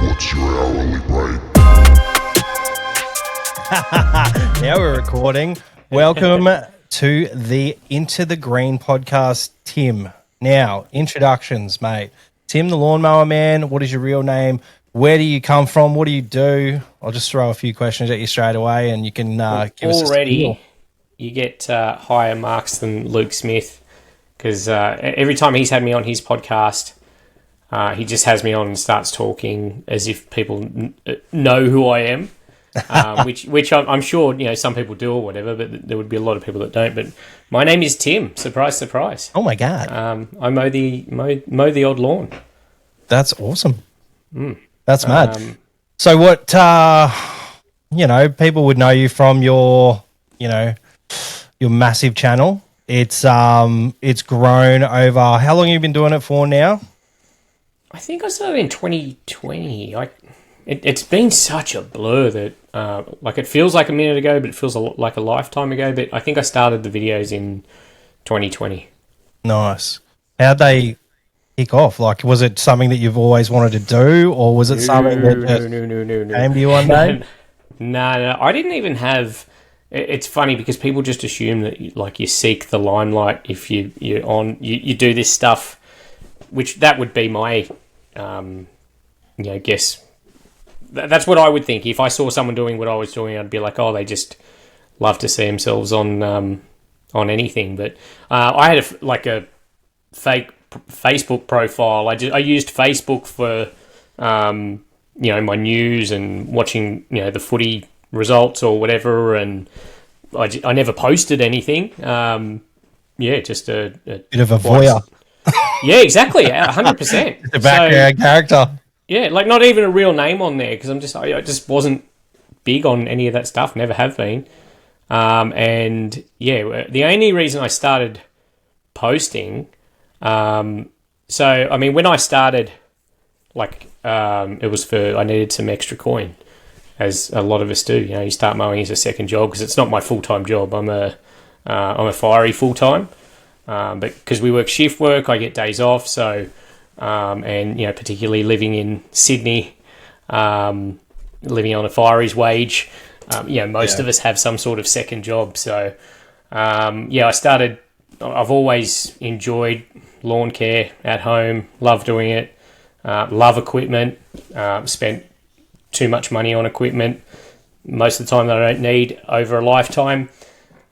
What's your hourly rate? Now we're recording. Welcome to the Into the Green podcast, Tim. Now, introductions, mate. Tim The Lawnmower Man, what is your real name? Where do you come from? What do you do? I'll just throw a few questions at you straight away and you can give us a spiel. You get higher marks than Luke Smith because every time he's had me on his podcast, he just has me on and starts talking as if people know who I am, which I'm sure some people do or whatever, but there would be a lot of people that don't. But my name is Tim. Surprise, surprise. Oh my God! I mow the odd lawn. That's awesome. That's mad. So what? People would know you from your massive channel. It's grown over. How long have you been doing it for now? I think I started in 2020. It's been such a blur that it feels like a minute ago, but it feels like a lifetime ago. But I think I started the videos in 2020. Nice. How'd they kick off? Like, was it something that you've always wanted to do, or was it something that just came to you one day? No. I didn't even have. It's funny because people just assume that you seek the limelight if you do this stuff, which that would be my guess. That's what I would think. If I saw someone doing what I was doing, I'd be like, oh, they just love to see themselves on anything. But I had a fake Facebook profile. I used Facebook for my news and watching the footy results or whatever, and I never posted anything. Just a bit of a voyeur. Yeah, exactly, 100%. The background character. Yeah, not even a real name on there because I just wasn't big on any of that stuff. Never have been. The only reason I started posting, when I started, it was I needed some extra coin, as a lot of us do. You start mowing as a second job because it's not my full-time job. I'm a fiery full-time. But because we work shift work, I get days off. So, particularly living in Sydney, living on a firie's wage, most of us have some sort of second job. So, I started. I've always enjoyed lawn care at home. Love doing it. Love equipment. Spent too much money on equipment most of the time that I don't need over a lifetime.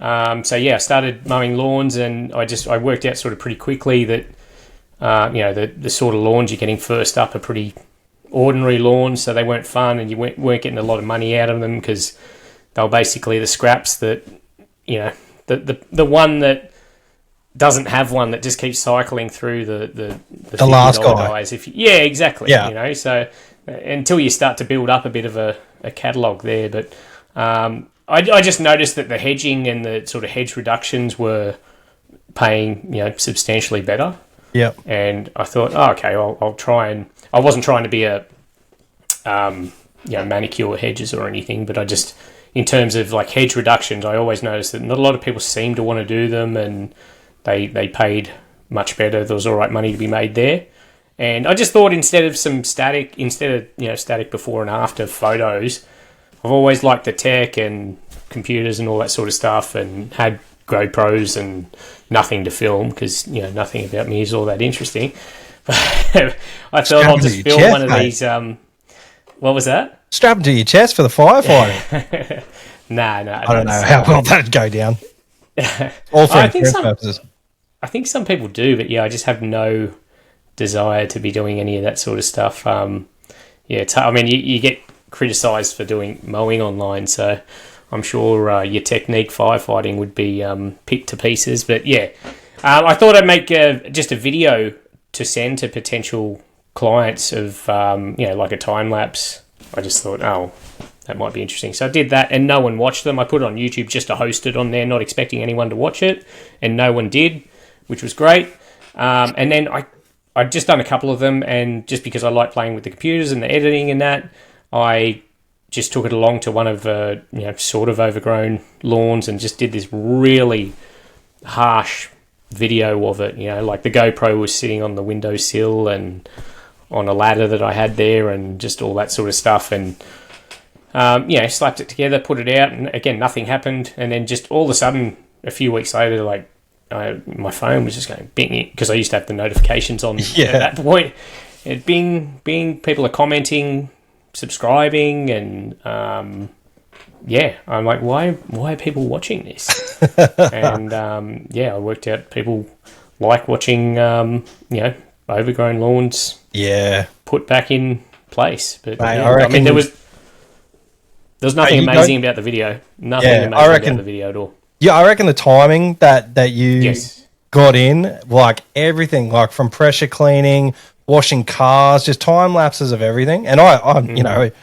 I started mowing lawns, and I worked out sort of pretty quickly that the sort of lawns you're getting first up are pretty ordinary lawns, so they weren't fun, and you weren't getting a lot of money out of them because they were basically the scraps that the one that doesn't have one that just keeps cycling through the last guys. Exactly. Yeah. So until you start to build up a bit of a catalogue there, but. I just noticed that the hedging and the sort of hedge reductions were paying, substantially better. Yeah. And I thought, I'll try and... I wasn't trying to be a, manicure hedges or anything, but I just... In terms of, hedge reductions, I always noticed that not a lot of people seem to want to do them, and they paid much better. There was all right money to be made there. And I just thought instead of static before and after photos... I've always liked the tech and computers and all that sort of stuff, and had GoPros and nothing to film because nothing about me is all that interesting. I thought I'll just film one of these. What was that? Strap them to your chest for the firefighting. No. I don't know how well that'd go down. All for purposes. I think some people do, but I just have no desire to be doing any of that sort of stuff. You get criticised for doing mowing online, so I'm sure your technique firefighting would be picked to pieces. But I thought I'd make just a video to send to potential clients of like a time lapse. I just thought, that might be interesting. So I did that, and no one watched them. I put it on YouTube just to host it on there, not expecting anyone to watch it, and no one did, which was great. And then I'd just done a couple of them, and just because I like playing with the computers and the editing and that, I just took it along to one of sort of overgrown lawns and just did this really harsh video of it. The GoPro was sitting on the windowsill, and on a ladder that I had there, and just all that sort of stuff. And slapped it together, put it out, and again, nothing happened. And then just all of a sudden, a few weeks later, like my phone was just going bing, because I used to have the notifications on at that point. It bing, people are commenting, subscribing, and I'm like, why are people watching this? And I worked out people like watching overgrown lawns put back in place. But mate, there was nothing amazing about the video. Nothing amazing about the video at all. Yeah, I reckon the timing that you got in, like everything, like from pressure cleaning, washing cars, just time lapses of everything. And I'm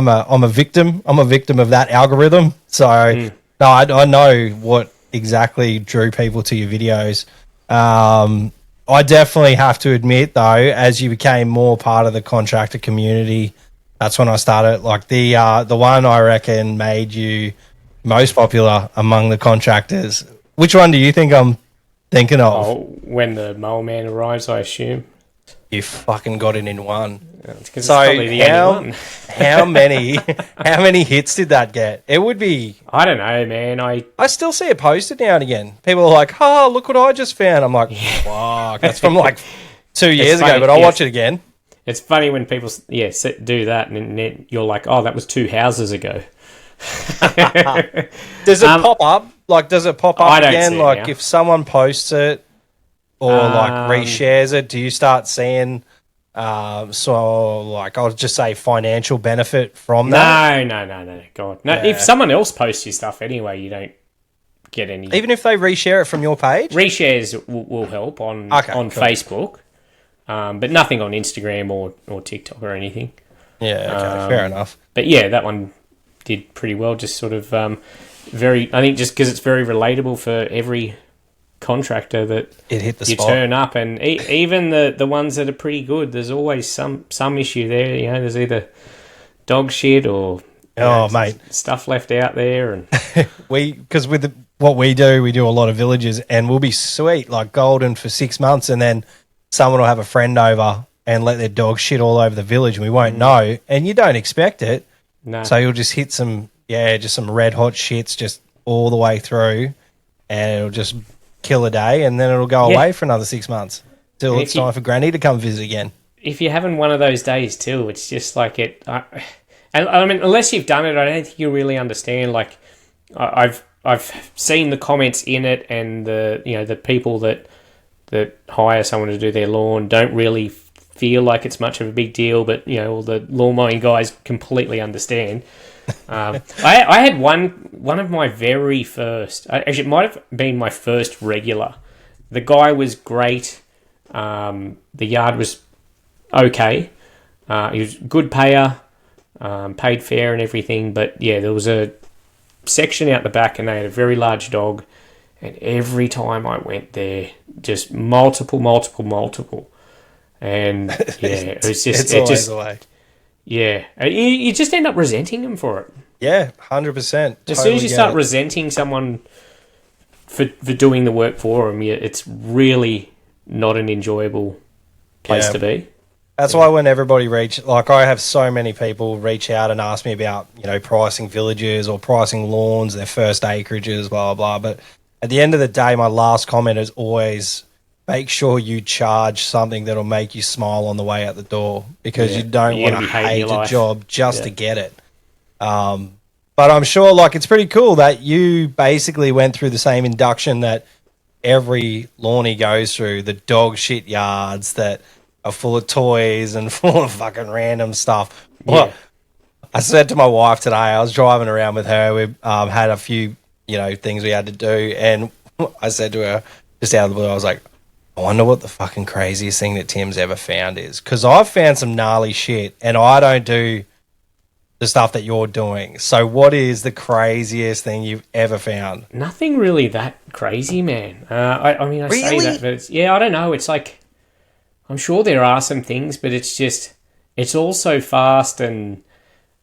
a victim. I'm a victim of that algorithm. So I know what exactly drew people to your videos. I definitely have to admit, though, as you became more part of the contractor community, that's when I started. Like the one I reckon made you most popular among the contractors. Which one do you think I'm thinking of? Oh, when the mower man arrives, I assume. You fucking got it in one. So how many hits did that get? It would be... I don't know, man. I still see it posted now and again. People are like, oh, look what I just found. I'm like, fuck. That's from like 2 years ago, but I'll watch it again. It's funny when people do that, and then you're like, oh, that was 2 houses ago. Does it pop up? Like, does it pop up again? Like, now. if someone posts it or like reshares it, do you start seeing, I'll just say financial benefit from that? No, God. No, if someone else posts your stuff anyway, you don't get any. Even if they reshare it from your page? Reshares will help on cool. Facebook, but nothing on Instagram or TikTok or anything. Yeah, okay, fair enough. But yeah, that one did pretty well. Just sort of I think just because it's very relatable for every contractor that it hit the you spot. Turn up, and even the ones that are pretty good, there's always some issue there. You know, there's either dog shit or mate, stuff left out there, and because with what we do a lot of villages, and we'll be sweet like golden for 6 months, and then someone will have a friend over and let their dog shit all over the village, and we won't know, and you don't expect it. No. So you'll just hit some red hot shits just all the way through, and it'll just kill a day, and then it'll go away for another 6 months till it's time for Granny to come visit again. If you're having one of those days too, it's just like it. I mean, unless you've done it, I don't think you really understand. Like, I've seen the comments in it, and the people that hire someone to do their lawn don't really feel like it's much of a big deal, but all the lawn mowing guys completely understand. I had one of my very first, actually it might have been my first regular. The guy was great. The yard was okay. He was a good payer, paid fair and everything, but there was a section out the back, and they had a very large dog, and every time I went there, just multiple, and it was just the way. Yeah, you just end up resenting them for it. Yeah, 100%. As soon as you start resenting someone for doing the work for them, it's really not an enjoyable place to be. That's why when everybody I have so many people reach out and ask me about, pricing villages or pricing lawns, their first acreages, blah, blah, blah. But at the end of the day, my last comment is always, make sure you charge something that'll make you smile on the way out the door, because you don't want to hate a job just to get it. But I'm sure it's pretty cool that you basically went through the same induction that every lawnie goes through, the dog shit yards that are full of toys and full of fucking random stuff. Well, I said to my wife today, I was driving around with her, we had a few, things we had to do, and I said to her just out of the blue, I was like, I wonder what the fucking craziest thing that Tim's ever found is. Because I've found some gnarly shit, and I don't do the stuff that you're doing. So what is the craziest thing you've ever found? Nothing really that crazy, man. I really? Say that, but I don't know. It's like, I'm sure there are some things, but it's all so fast, and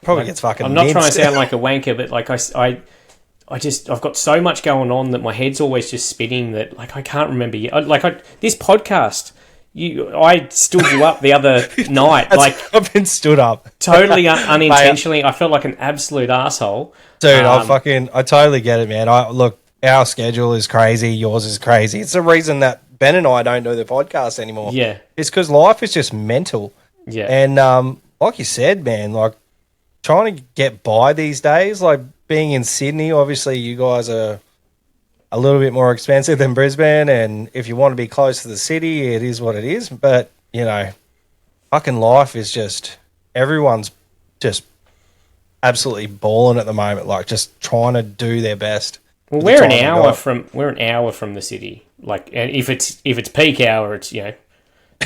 probably gets fucking I'm not trying to sound like a wanker, but I've got so much going on that my head's always just spinning that I can't remember. This podcast, I stood you up the other night, like I've been stood up. totally unintentionally. I felt like an absolute asshole. Dude, I totally get it, man. Look, our schedule is crazy. Yours is crazy. It's the reason that Ben and I don't do the podcast anymore. Yeah. It's because life is just mental. Yeah. And like you said, man, like trying to get by these days, like being in Sydney, obviously you guys are a little bit more expensive than Brisbane. And if you want to be close to the city, it is what it is. But, you know, fucking life is just, everyone's just absolutely balling at the moment, like just trying to do their best. Well, we're an hour from the city. Like, and if it's peak hour, it's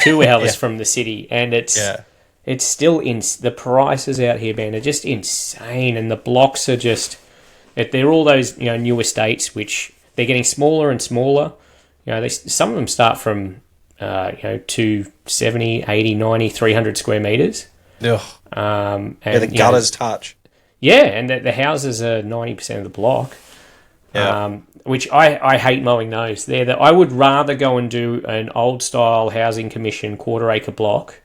2 hours from the city, and it's still the prices out here, man, are just insane, and the blocks are just they're all those new estates which they're getting smaller and smaller. Some of them start from 270, 80, 90, 300 square meters. Ugh. And the gutters touch. Yeah, and the houses are 90% of the block. Yeah. Which I hate mowing those. I would rather go and do an old style housing commission 1/4 acre block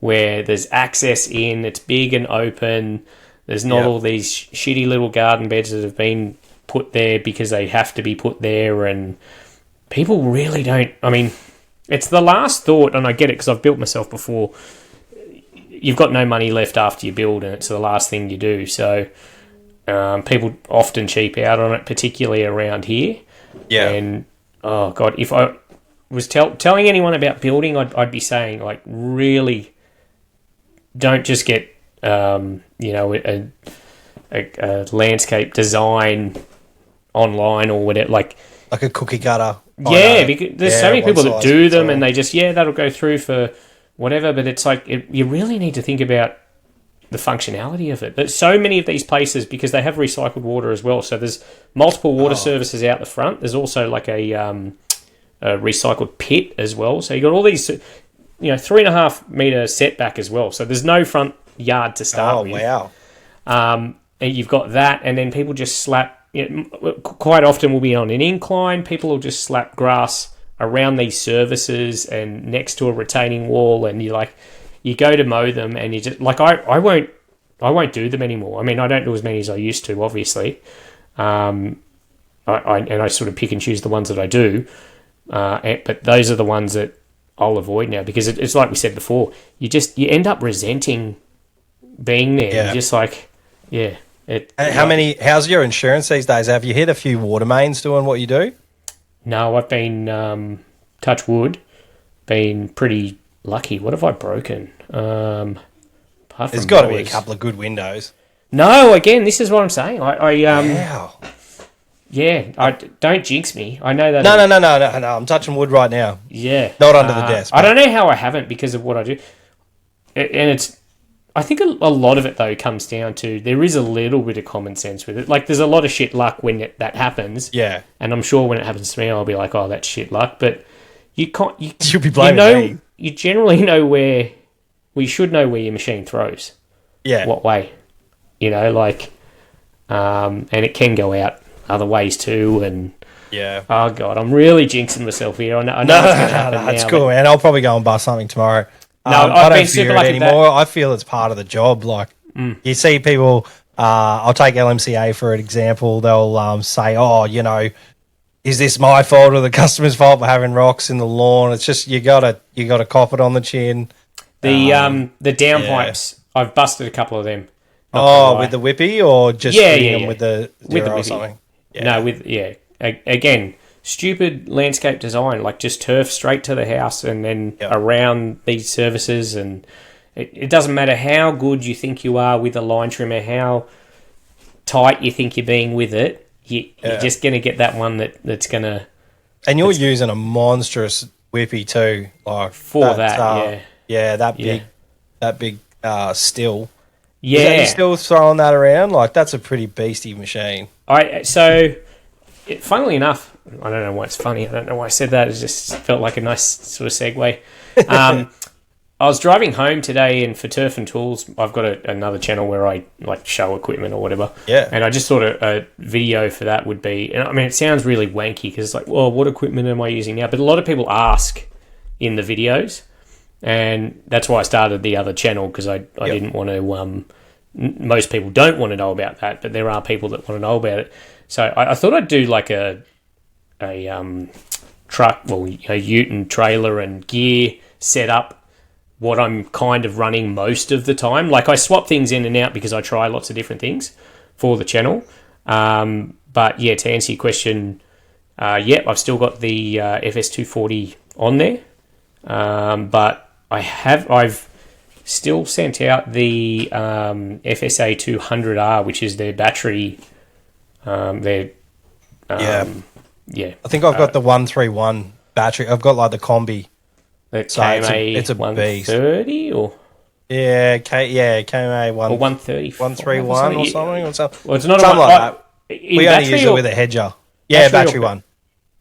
where there's access in, it's big and open, there's not all these shitty little garden beds that have been put there because they have to be put there, and people really don't. I mean, it's the last thought, and I get it because I've built myself before. You've got no money left after you build, and it's the last thing you do. So people often cheap out on it, particularly around here. Yeah. And, oh, God, if I was telling anyone about building, I'd be saying, like, really don't just get, a landscape design online or whatever. Like a cookie cutter. Yeah, because there's so many people that do them and they just, that'll go through for whatever. But it's like, you really need to think about the functionality of it. There's so many of these places because they have recycled water as well. So there's multiple water services out the front. There's also like a recycled pit as well. So you got all these, 3.5 meter setback as well. So there's no front yard to start with. Oh, wow. And you've got that, and then people just slap. Quite often we'll be on an incline. People will just slap grass around these services and next to a retaining wall, and you go to mow them, and you just I won't do them anymore. I mean, I don't do as many as I used to, obviously. I sort of pick and choose the ones that I do, but those are the ones that I'll avoid now because it's like we said before. You end up resenting being there. You're just like, how's your insurance these days? Have you hit a few water mains doing what you do? No, I've been touch wood, been pretty lucky. What have I broken? There's got to be a couple of good windows. No, again, this is what I'm saying. Wow. Yeah, don't jinx me. I know that. No. I'm touching wood right now. Yeah, not under the desk. I don't know how I haven't because of what I do, and it's. I think a lot of it though comes down to there is a little bit of common sense with it. Like there's a lot of shit luck when that happens. Yeah, and I'm sure when it happens to me, I'll be like, "Oh, that's shit luck." But you can't. You'll be blaming me. You generally know where. We should know where your machine throws. Yeah. What way? And it can go out other ways too. And oh god, I'm really jinxing myself here. I know it's going to happen now. It's cool, man. I'll probably go and bust something tomorrow. No, I don't fear it anymore. I feel it's part of the job. Like you see people, I'll take LMCA for an example. They'll say, "Oh, is this my fault or the customer's fault for having rocks in the lawn?" It's just you gotta cop it on the chin. The downpipes, I've busted a couple of them. With the whippy or just hitting them with the zero or something? Yeah. No, again, stupid landscape design, like just turf straight to the house and then around these services. And it doesn't matter how good you think you are with a line trimmer, how tight you think you're being with it, you're just going to get that one that's going to... And you're using a monstrous whippy too. Like that big still. Yeah. Are you still throwing that around? Like, that's a pretty beastie machine. Funnily enough, I don't know why it's funny. I don't know why I said that. It just felt like a nice sort of segue. I was driving home today, and for Turf and Tools, I've got another channel where I show equipment or whatever. Yeah. And I just thought a video for that would be, and I mean, it sounds really wanky because it's like, well, what equipment am I using now? But a lot of people ask in the videos, and that's why I started the other channel, because I didn't want to. Most people don't want to know about that, but there are people that want to know about it. So I thought I'd do like a truck, a ute and trailer and gear setup, what I'm kind of running most of the time. Like, I swap things in and out because I try lots of different things for the channel. But yeah, to answer your question, I've still got the FS240 on there. But I've still sent out the FSA 200R, which is their battery. I think I've got the 131 battery. I've got like the combi. So it's a 130 or KMA 130 131 or something. Well, it's not something like that. We only use it with a hedger. Yeah, battery one.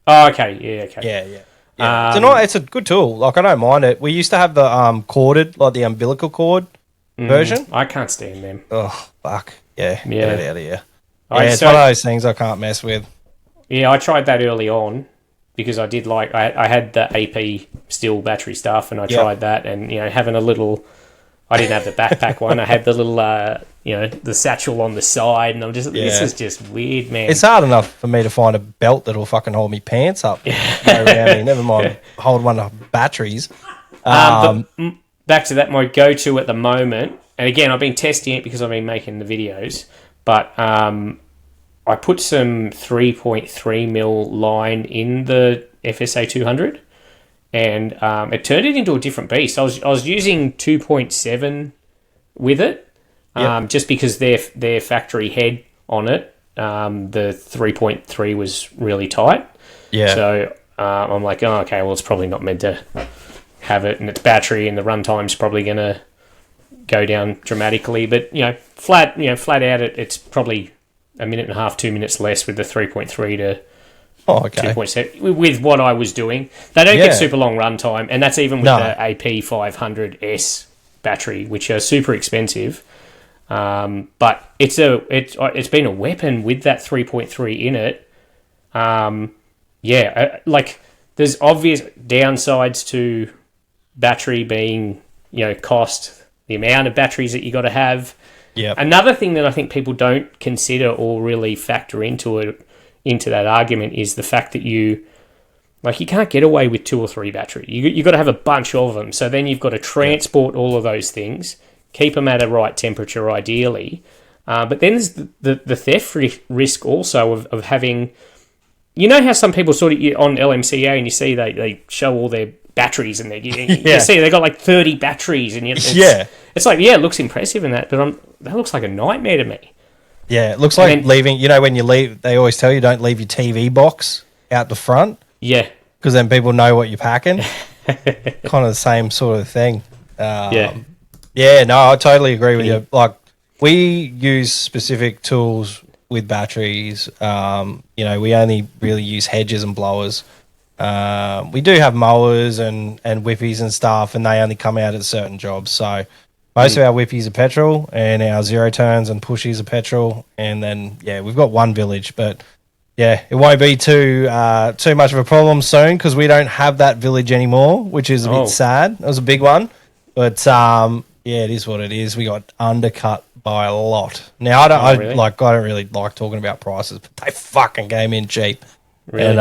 Oh, okay. Yeah, okay. Yeah. It's a good tool. Like, I don't mind it. We used to have the corded, like the umbilical cord version. I can't stand them. Oh, fuck. Yeah. Get it out of here. It's one of those things I can't mess with. Yeah, I tried that early on because I did like I had the AP steel battery stuff, and I tried that, and having a little. I didn't have the backpack one. I had the little the satchel on the side, and I'm just this is just weird, man. It's hard enough for me to find a belt that'll fucking hold me pants up. Around me. Never mind hold one of batteries. But back to that, my go-to at the moment, and again, I've been testing it because I've been making the videos, but I put some 3.3mm line in the FSA 200, and it turned it into a different beast. I was using 2.7 with it, just because their factory head on it, the 3.3 was really tight. Yeah. So I'm like, oh, okay, well, it's probably not meant to have it, and its battery and the runtime's probably going to go down dramatically. But flat out, it's probably a minute and a half, 2 minutes less with the 3.3 to 2.7 with what I was doing. They don't get super long runtime, and that's even with the AP 500S battery, which are super expensive. But it's been a weapon with that 3.3 in it. Like, there's obvious downsides to battery being cost, the amount of batteries that you got to have. Yeah. Another thing that I think people don't consider or really factor into that argument is the fact that you can't get away with 2 or 3 batteries. You got to have a bunch of them. So then you've got to transport all of those things, keep them at a right temperature, ideally. But then there's the theft risk also of having. You know how some people sort of on LMCA and you see they show all their batteries, and you see they got like 30 batteries, and it's like, it looks impressive in that, but that looks like a nightmare to me. Yeah, it looks like leaving. When you leave, they always tell you don't leave your TV box out the front. Yeah, because then people know what you're packing. Kind of the same sort of thing. No, I totally agree with you. Like, we use specific tools with batteries. We only really use hedges and blowers. We do have mowers and whippies and stuff, and they only come out at certain jobs. So most of our whippies are petrol, and our zero turns and pushies are petrol. And then we've got one village, but it won't be too much of a problem soon because we don't have that village anymore, which is a bit sad. It was a big one, but it is what it is. We got undercut by a lot. Now I don't really like talking about prices, but they fucking came in cheap. Really?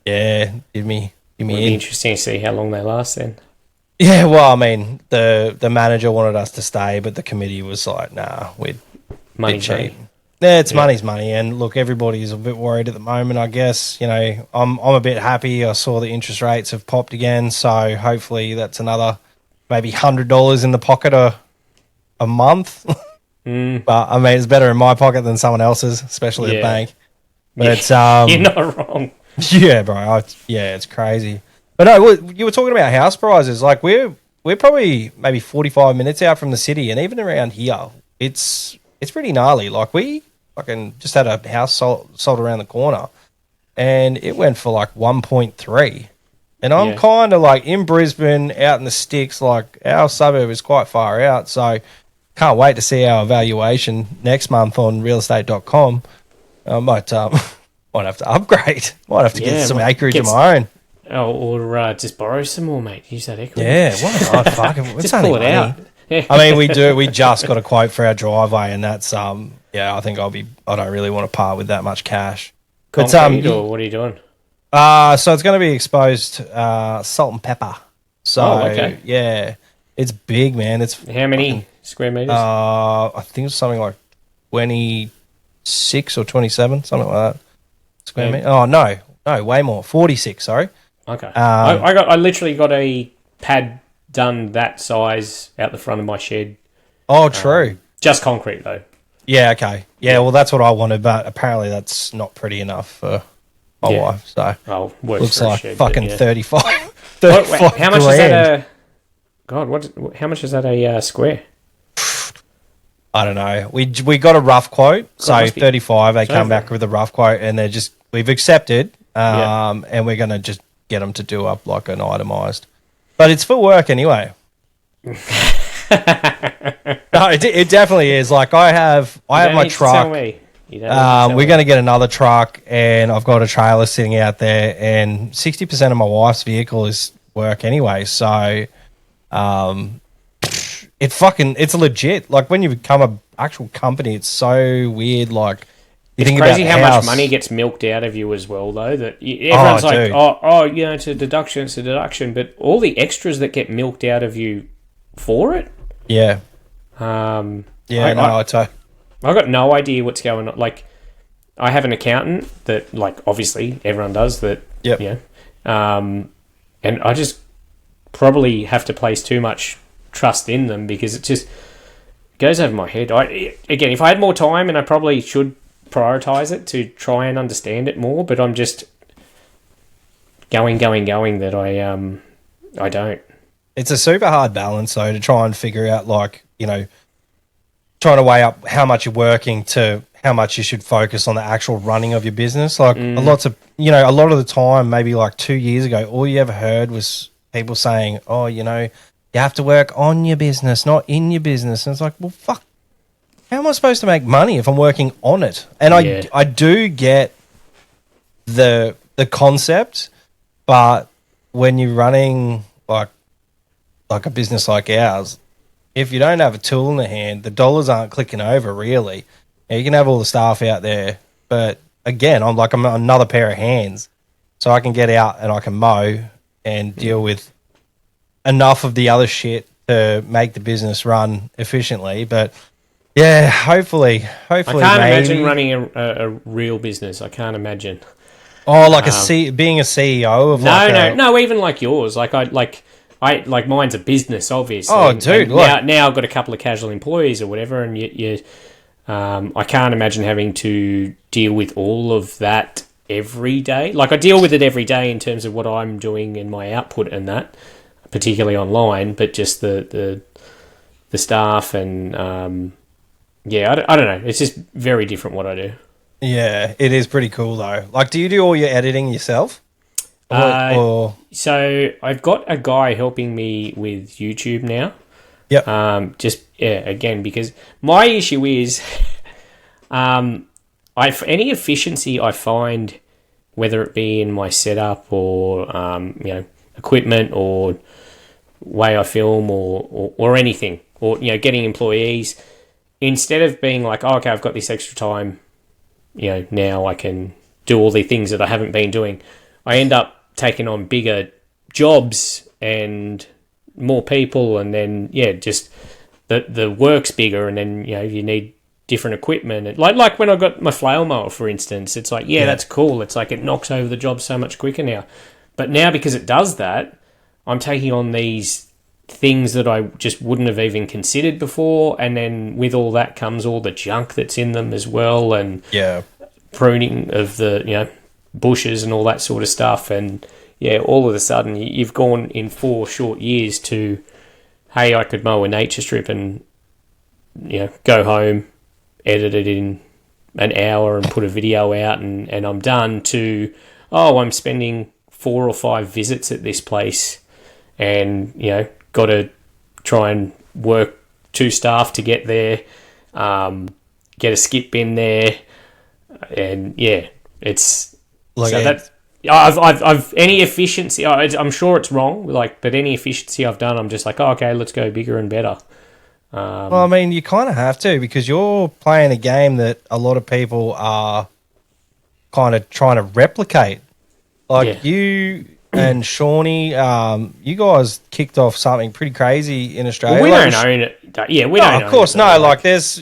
And give me It'd be interesting to see how long they last then. Yeah, well, I mean, the manager wanted us to stay, but the committee was like, nah, we're money's cheap. Yeah, money's money, and look, everybody's a bit worried at the moment, I guess. I'm a bit happy. I saw the interest rates have popped again, so hopefully that's another maybe $100 in the pocket a month. But I mean, it's better in my pocket than someone else's, especially a bank. But you're not wrong. Yeah, bro. It's crazy. But no, you were talking about house prices. Like, we're probably maybe 45 minutes out from the city, and even around here, it's pretty gnarly. Like, we fucking just had a house sold around the corner, and it went for like 1.3. And I'm kind of like in Brisbane, out in the sticks. Like, our suburb is quite far out, so can't wait to see our evaluation next month on realestate.com. I might have to upgrade. Might have to get some acreage of my own. or just borrow some more, mate. Use that equity. Yeah, why not? Fuck it. Just pull it out. Yeah. I mean, we just got a quote for our driveway, and that's I think I don't really want to part with that much cash. Concrete, or what are you doing? So it's going to be exposed salt and pepper. So okay. Yeah, it's big, man. It's how many square meters? I think it's something like 26 or 27, something like that. Square meter. Oh no, way more. 46. Sorry. Okay. I literally got a pad done that size out the front of my shed. Oh, true. Just concrete though. Yeah. Okay. Yeah. Well, that's what I wanted, but apparently that's not pretty enough for my wife. So looks like shed, fucking 35. 35 how much is that? How much is that a square? I don't know. We got a rough quote, so 35. They come back with a rough quote, and we've accepted, and we're gonna just get them to do up like an itemized. But it's for work anyway. No, it definitely is. Like I have my truck. We're going to get another truck, and I've got a trailer sitting out there, and 60% of my wife's vehicle is work anyway. So, it's legit. Like when you become an actual company, it's so weird. Like it's crazy how much money gets milked out of you as well, though. That everyone's it's a deduction, but all the extras that get milked out of you for it. Yeah. I got no idea what's going on. Like, I have an accountant that, like, obviously everyone does that. Yep. Yeah. And I just probably have to place too much trust in them because it just goes over my head. Again, if I had more time, and I probably should prioritize it to try and understand it more, but I'm just going that I don't. It's a super hard balance though to try and figure out, like, trying to weigh up how much you're working to how much you should focus on the actual running of your business. Like a lot of the time, maybe like 2 years ago, all you ever heard was people saying, "Oh, you have to work on your business, not in your business." And it's like, well, fuck. How am I supposed to make money if I'm working on it? And I do get the concept, but when you're running like a business like ours, if you don't have a tool in the hand, the dollars aren't clicking over really. You can have all the staff out there, but again, I'm another pair of hands, so I can get out and I can mow and deal with enough of the other shit to make the business run efficiently. But yeah, hopefully. I can't imagine running a real business. I can't imagine. Oh, like being a CEO of no, even like yours. Like mine's a business, obviously. Oh, dude! Now I've got a couple of casual employees or whatever, and I can't imagine having to deal with all of that every day. Like I deal with it every day in terms of what I'm doing and my output and that, particularly online. But just the staff and I don't know. It's just very different what I do. Yeah, it is pretty cool though. Like, do you do all your editing yourself? So I've got a guy helping me with YouTube now. Yep. Again, because my issue is, any efficiency I find, whether it be in my setup or equipment or way I film or anything, or getting employees, instead of being like, oh, okay, I've got this extra time, now I can do all the things that I haven't been doing, I end up taking on bigger jobs and more people, and then just the work's bigger, and then you need different equipment. And like when I got my flail mower, for instance, it's like that's cool. It's like it knocks over the job so much quicker now. But now because it does that, I'm taking on these things that I just wouldn't have even considered before, and then with all that comes all the junk that's in them as well, and pruning of the bushes and all that sort of stuff. And all of a sudden you've gone in 4 short years to, hey, I could mow a nature strip and go home, edit it in an hour and put a video out and I'm done, to, oh, I'm spending 4 or 5 visits at this place and got to try and work 2 staff to get there, get a skip in there, and it's like, so I've any efficiency. I'm sure it's wrong, like, but any efficiency I've done, I'm just like, oh, okay, let's go bigger and better. Well, I mean, you kind of have to, because you're playing a game that a lot of people are kind of trying to replicate. Like you and Shawnee, you guys kicked off something pretty crazy in Australia. Well, we don't own it. Yeah, we don't. Of course, no. Like, there's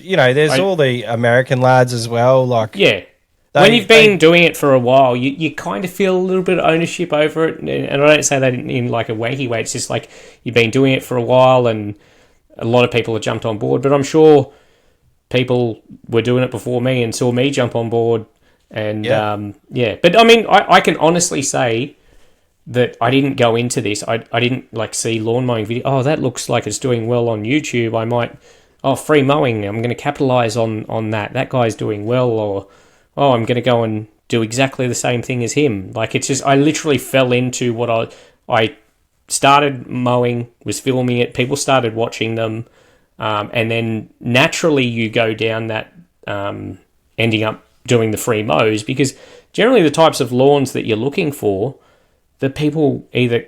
all the American lads as well. Like, yeah. When you've been doing it for a while, you kind of feel a little bit of ownership over it. And I don't say that in like a wanky way. It's just like you've been doing it for a while and a lot of people have jumped on board. But I'm sure people were doing it before me and saw me jump on board. And, But, I mean, I can honestly say that I didn't go into this. I didn't, like, see lawn mowing video. Oh, that looks like it's doing well on YouTube. I might... Oh, free mowing. I'm going to capitalize on that. That guy's doing well. Or... oh, I'm going to go and do exactly the same thing as him. Like, it's just, I literally fell into what I started mowing, was filming it, people started watching them, and then naturally you go down that, ending up doing the free mows, because generally the types of lawns that you're looking for, the people either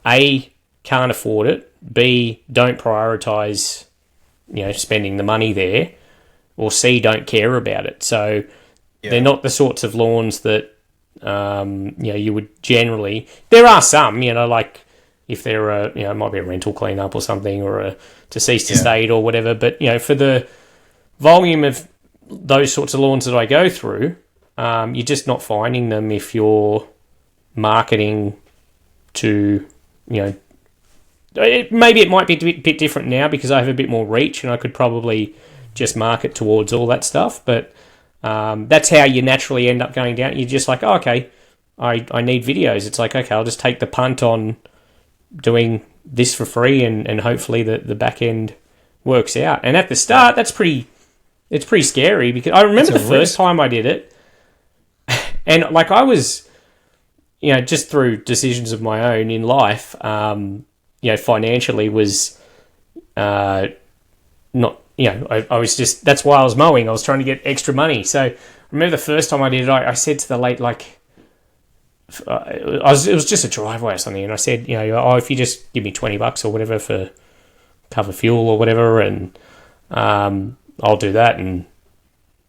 A, can't afford it, B, don't prioritise, spending the money there, or C, don't care about it. So... yeah. They're not the sorts of lawns that, you would generally... There are some, like if they're it might be a rental cleanup or something, or a deceased estate or whatever. But, for the volume of those sorts of lawns that I go through, you're just not finding them if you're marketing to, maybe it might be a bit different now because I have a bit more reach and I could probably just market towards all that stuff. But... that's how you naturally end up going down. You're just like, oh, okay, I need videos. It's like, okay, I'll just take the punt on doing this for free and hopefully the back end works out. And at the start, it's pretty scary, because I remember the first time I did it, and like I was, just through decisions of my own in life, financially was not... I was just... that's why I was mowing. I was trying to get extra money. So I remember the first time I did it, I said to the late, like... it was just a driveway or something, and I said, if you just give me $20 or whatever for cover fuel or whatever, and I'll do that. And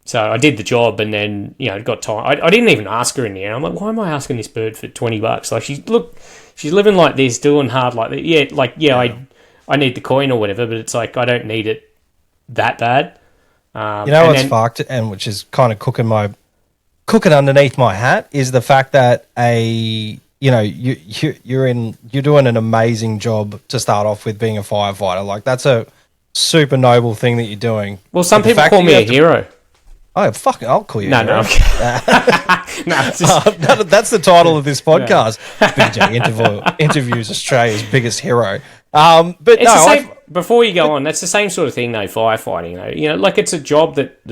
so I did the job, and then, got time. I didn't even ask her in the end. I'm like, why am I asking this bird for $20? Like, she's living like this, doing hard like that. I need the coin or whatever, but it's like, I don't need it that bad. What's fucked, and which is kind of cooking underneath my hat, is the fact that you're doing an amazing job to start off with, being a firefighter. Like, that's a super noble thing that you're doing. Well, some people call me a hero. Oh, fuck it, I'll call you a hero. No. That's the title of this podcast. BJ interviews Australia's biggest hero. But it's the same, before you go on, that's the same sort of thing, though, firefighting. Though. Like, it's a job that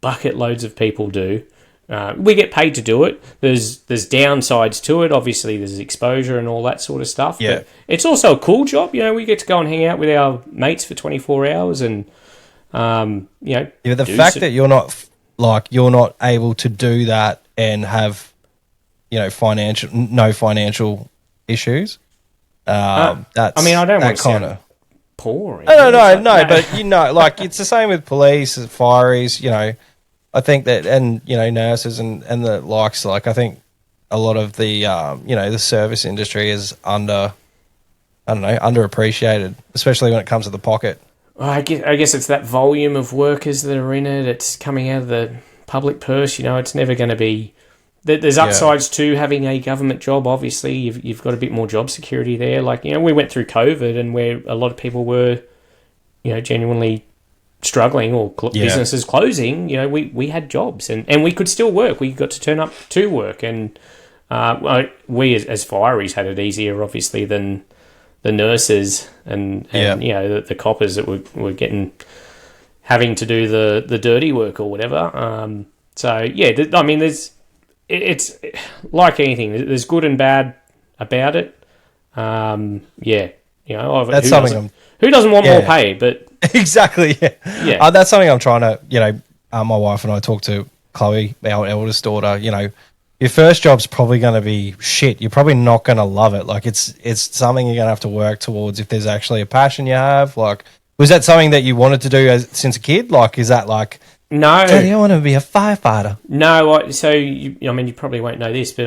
bucket loads of people do. We get paid to do it. There's downsides to it. Obviously, there's exposure and all that sort of stuff. Yeah. But it's also a cool job. We get to go and hang out with our mates for 24 hours and, Yeah, the fact that you're not able to do that and have, no financial issues. That's... I mean, I don't want to sound poor. No, but like, it's the same with police, fireys. I think that, and nurses and the likes. Like, I think a lot of the the service industry is underappreciated, especially when it comes to the pocket. Well, I guess it's that volume of workers that are in it. It's coming out of the public purse. It's never going to be... There's upsides to having a government job. Obviously, you've got a bit more job security there. Like, we went through COVID, and where a lot of people were, genuinely struggling, or businesses closing. We had jobs, and we could still work. We got to turn up to work, and we as fireys had it easier, obviously, than the nurses and the coppers that were having to do the dirty work or whatever. It's like anything. There's good and bad about it. That's something. Who doesn't want more pay? But exactly, yeah. That's something I'm trying to. My wife and I talk to Chloe, our eldest daughter. your first job's probably going to be shit. You're probably not going to love it. Like it's something you're going to have to work towards if there's actually a passion you have. Like, was that something that you wanted to do since a kid? Like, is that like, no, Daddy, I want to be a firefighter? No, you probably won't know this, but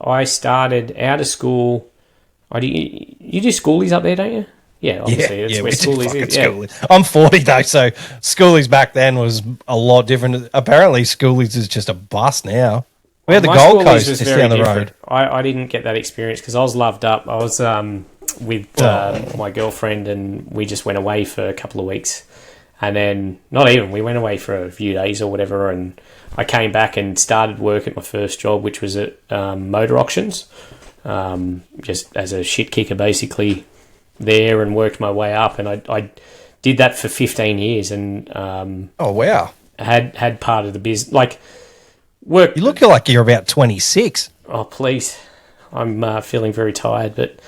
I started out of school. You do schoolies up there, don't you? Yeah, obviously. That's where schoolies is. Schoolies. I'm 40 though, so schoolies back then was a lot different. Apparently, schoolies is just a bust now. We had the Gold Coast just down the road. I didn't get that experience because I was loved up. I was with my girlfriend, and we just went away for a couple of weeks. And then, we went away for a few days or whatever, and I came back and started work at my first job, which was at motor auctions, just as a shit kicker, basically, there, and worked my way up. And I did that for 15 years, and oh wow, had part of the business, like work. You look like you're about 26. Oh please, I'm feeling very tired, but.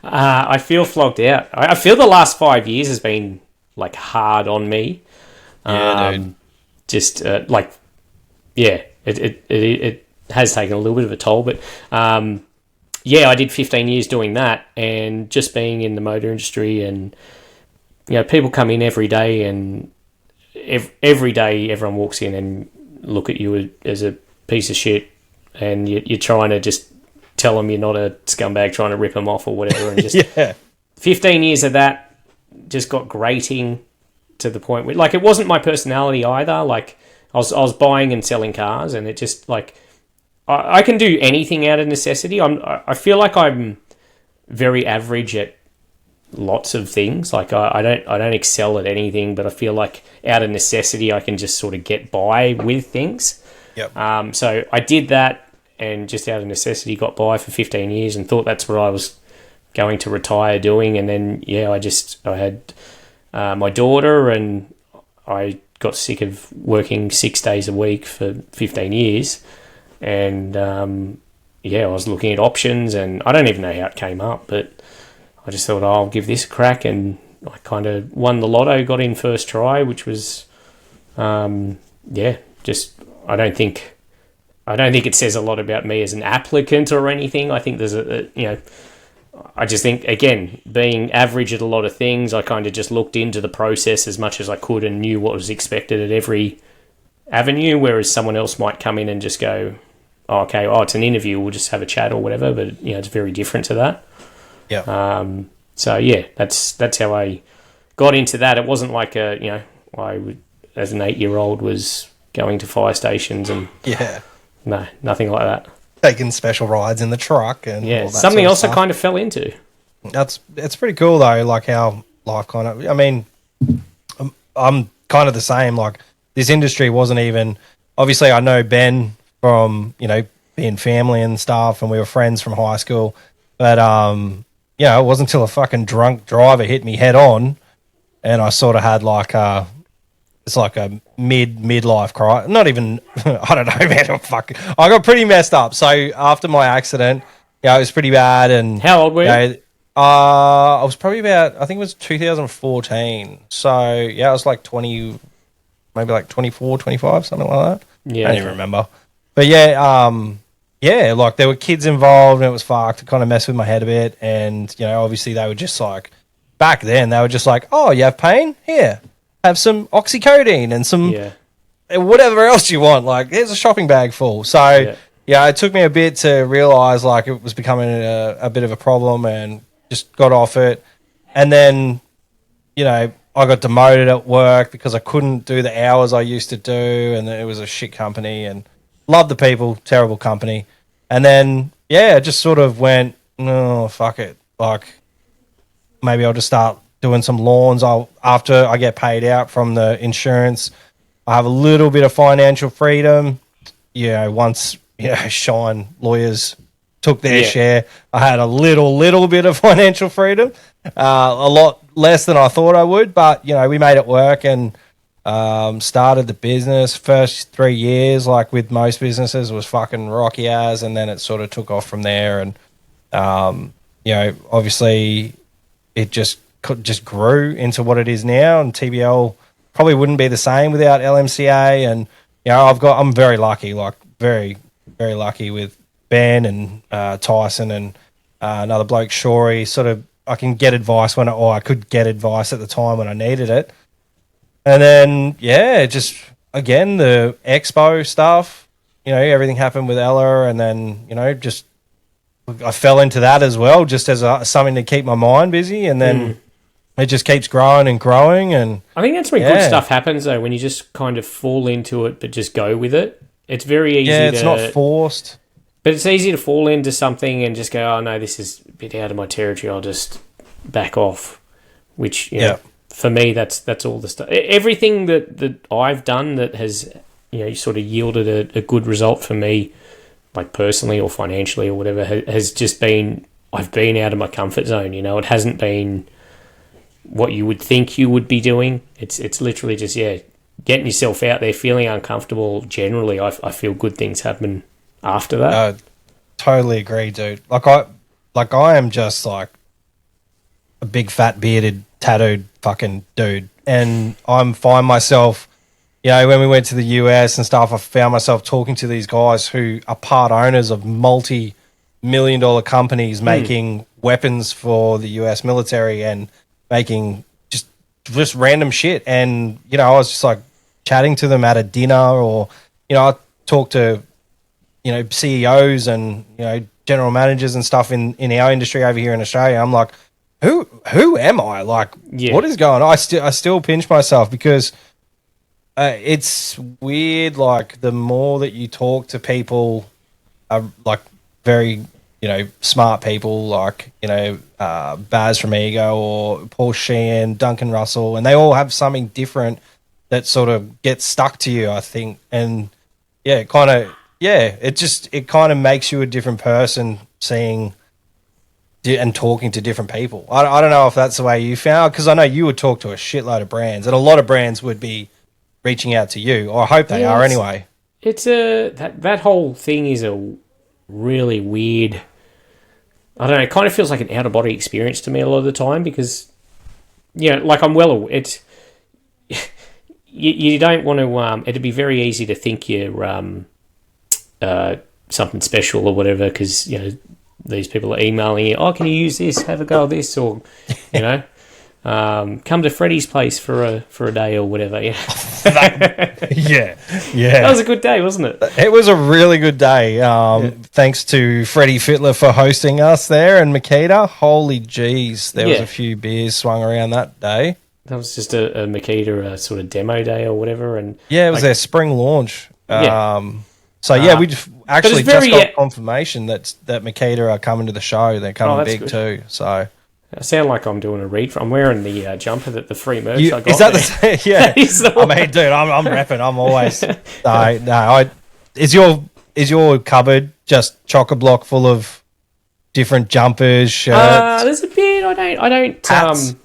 I feel flogged out. I feel the last 5 years has been like hard on me. Yeah, dude. Just it has taken a little bit of a toll, but I did 15 years doing that, and just being in the motor industry, and people come in every day, and every day everyone walks in and look at you as a piece of shit, and you're trying to just tell them you're not a scumbag trying to rip them off or whatever, and just 15 years of that just got grating to the point where, like, it wasn't my personality either. Like, I was buying and selling cars, and it just, like, I can do anything out of necessity. I feel like I'm very average at lots of things. Like, I don't excel at anything, but I feel like out of necessity I can just sort of get by with things. Yep. So I did that, and just out of necessity got by for 15 years and thought that's what I was going to retire doing. And then, I had my daughter, and I got sick of working 6 days a week for 15 years. And, I was looking at options, and I don't even know how it came up, but I just thought, I'll give this a crack. And I kind of won the lotto, got in first try, which was, I don't think it says a lot about me as an applicant or anything. I think there's I just think, again, being average at a lot of things, I kind of just looked into the process as much as I could and knew what was expected at every avenue, whereas someone else might come in and just go, it's an interview, we'll just have a chat or whatever, but, it's very different to that. Yeah. That's how I got into that. It wasn't like I would, as an 8-year-old, was going to fire stations and... Yeah. No, nothing like that. Taking special rides in the truck and all that something else stuff. I kind of fell into. It's pretty cool though, like how life kind of. I mean, I'm kind of the same. Like, this industry wasn't even. Obviously, I know Ben from being family and stuff, and we were friends from high school. But it wasn't until a fucking drunk driver hit me head on, and I sort of had like a. It's like a midlife cry. Not even, I don't know, man. I got pretty messed up. So after my accident, it was pretty bad. And how old were you? I was probably about, I think it was 2014. So I was like 20, maybe like 24, 25, something like that. Yeah, I don't even remember. But like there were kids involved, and it was fucked. It kind of messed with my head a bit. And obviously they were just like, back then they were just like, oh, you have pain? Here. Have some oxycodone and some whatever else you want. Like, here's a shopping bag full. So, it took me a bit to realise, like, it was becoming a bit of a problem, and just got off it. And then, I got demoted at work because I couldn't do the hours I used to do, and it was a shit company, and loved the people, terrible company. And then, it just sort of went, no, fuck it. Like, maybe I'll just start doing some lawns. After I get paid out from the insurance, I have a little bit of financial freedom. Once Shine lawyers took their share, I had a little bit of financial freedom. A lot less than I thought I would, but we made it work, and started the business. First 3 years, like with most businesses, was fucking rocky as, and then it sort of took off from there. And obviously it just grew into what it is now, and TBL probably wouldn't be the same without LMCA. And I'm very lucky, like very, very lucky with Ben and Tyson and another bloke, Shorey. Sort of, I can get advice I could get advice at the time when I needed it. And then, just again, the expo stuff, everything happened with Ella, and then, just I fell into that as well, just as something to keep my mind busy. And then it just keeps growing and growing. And I think that's when good stuff happens, though, when you just kind of fall into it, but just go with it. It's very easy it's not forced. But it's easy to fall into something and just go, oh, no, this is a bit out of my territory. I'll just back off, which, for me, that's all the stuff. Everything that I've done that has, sort of yielded a good result for me, like personally or financially or whatever, has just been, I've been out of my comfort zone. It hasn't been what you would think you would be doing. It's literally just, getting yourself out there, feeling uncomfortable. Generally, I feel good things happen after that. Totally agree, dude. Like I am just like a big fat bearded tattooed fucking dude, and find myself, when we went to the US and stuff, I found myself talking to these guys who are part owners of multi-million-dollar companies making weapons for the US military and making just random shit. And I was just like chatting to them at a dinner, or I talked to CEOs and general managers and stuff in our industry over here in Australia. I'm like, who am I? Like, what is going on? I still pinch myself because it's weird. Like, the more that you talk to people, like very smart people, like Baz from Ego or Paul Sheehan, Duncan Russell, and they all have something different that sort of gets stuck to you, I think. And it kind of makes you a different person, seeing and talking to different people. I don't know if that's the way you found, because I know you would talk to a shitload of brands, and a lot of brands would be reaching out to you, or I hope they are anyway. It's that whole thing is a really weird, I don't know, it kind of feels like an out-of-body experience to me a lot of the time, because, like I'm it's, you don't want to, it'd be very easy to think you're something special or whatever, because, these people are emailing you, oh, can you use this, have a go at this, or, come to Freddie's place for a day or whatever. Yeah. That was a good day, wasn't it? It was a really good day. Thanks to Freddie Fitler for hosting us there, and Makita. Holy jeez, there was a few beers swung around that day. That was just a Makita sort of demo day or whatever, and it was their spring launch. We actually just got confirmation that Makita are coming to the show. They're coming big too. So I sound like I'm doing a read. I'm wearing the jumper that the free merch I got. Is that the yeah? I mean, dude, I'm repping. I'm always Is your cupboard just chock-a-block full of different jumpers, shirts? There's a bit. I don't. Hats?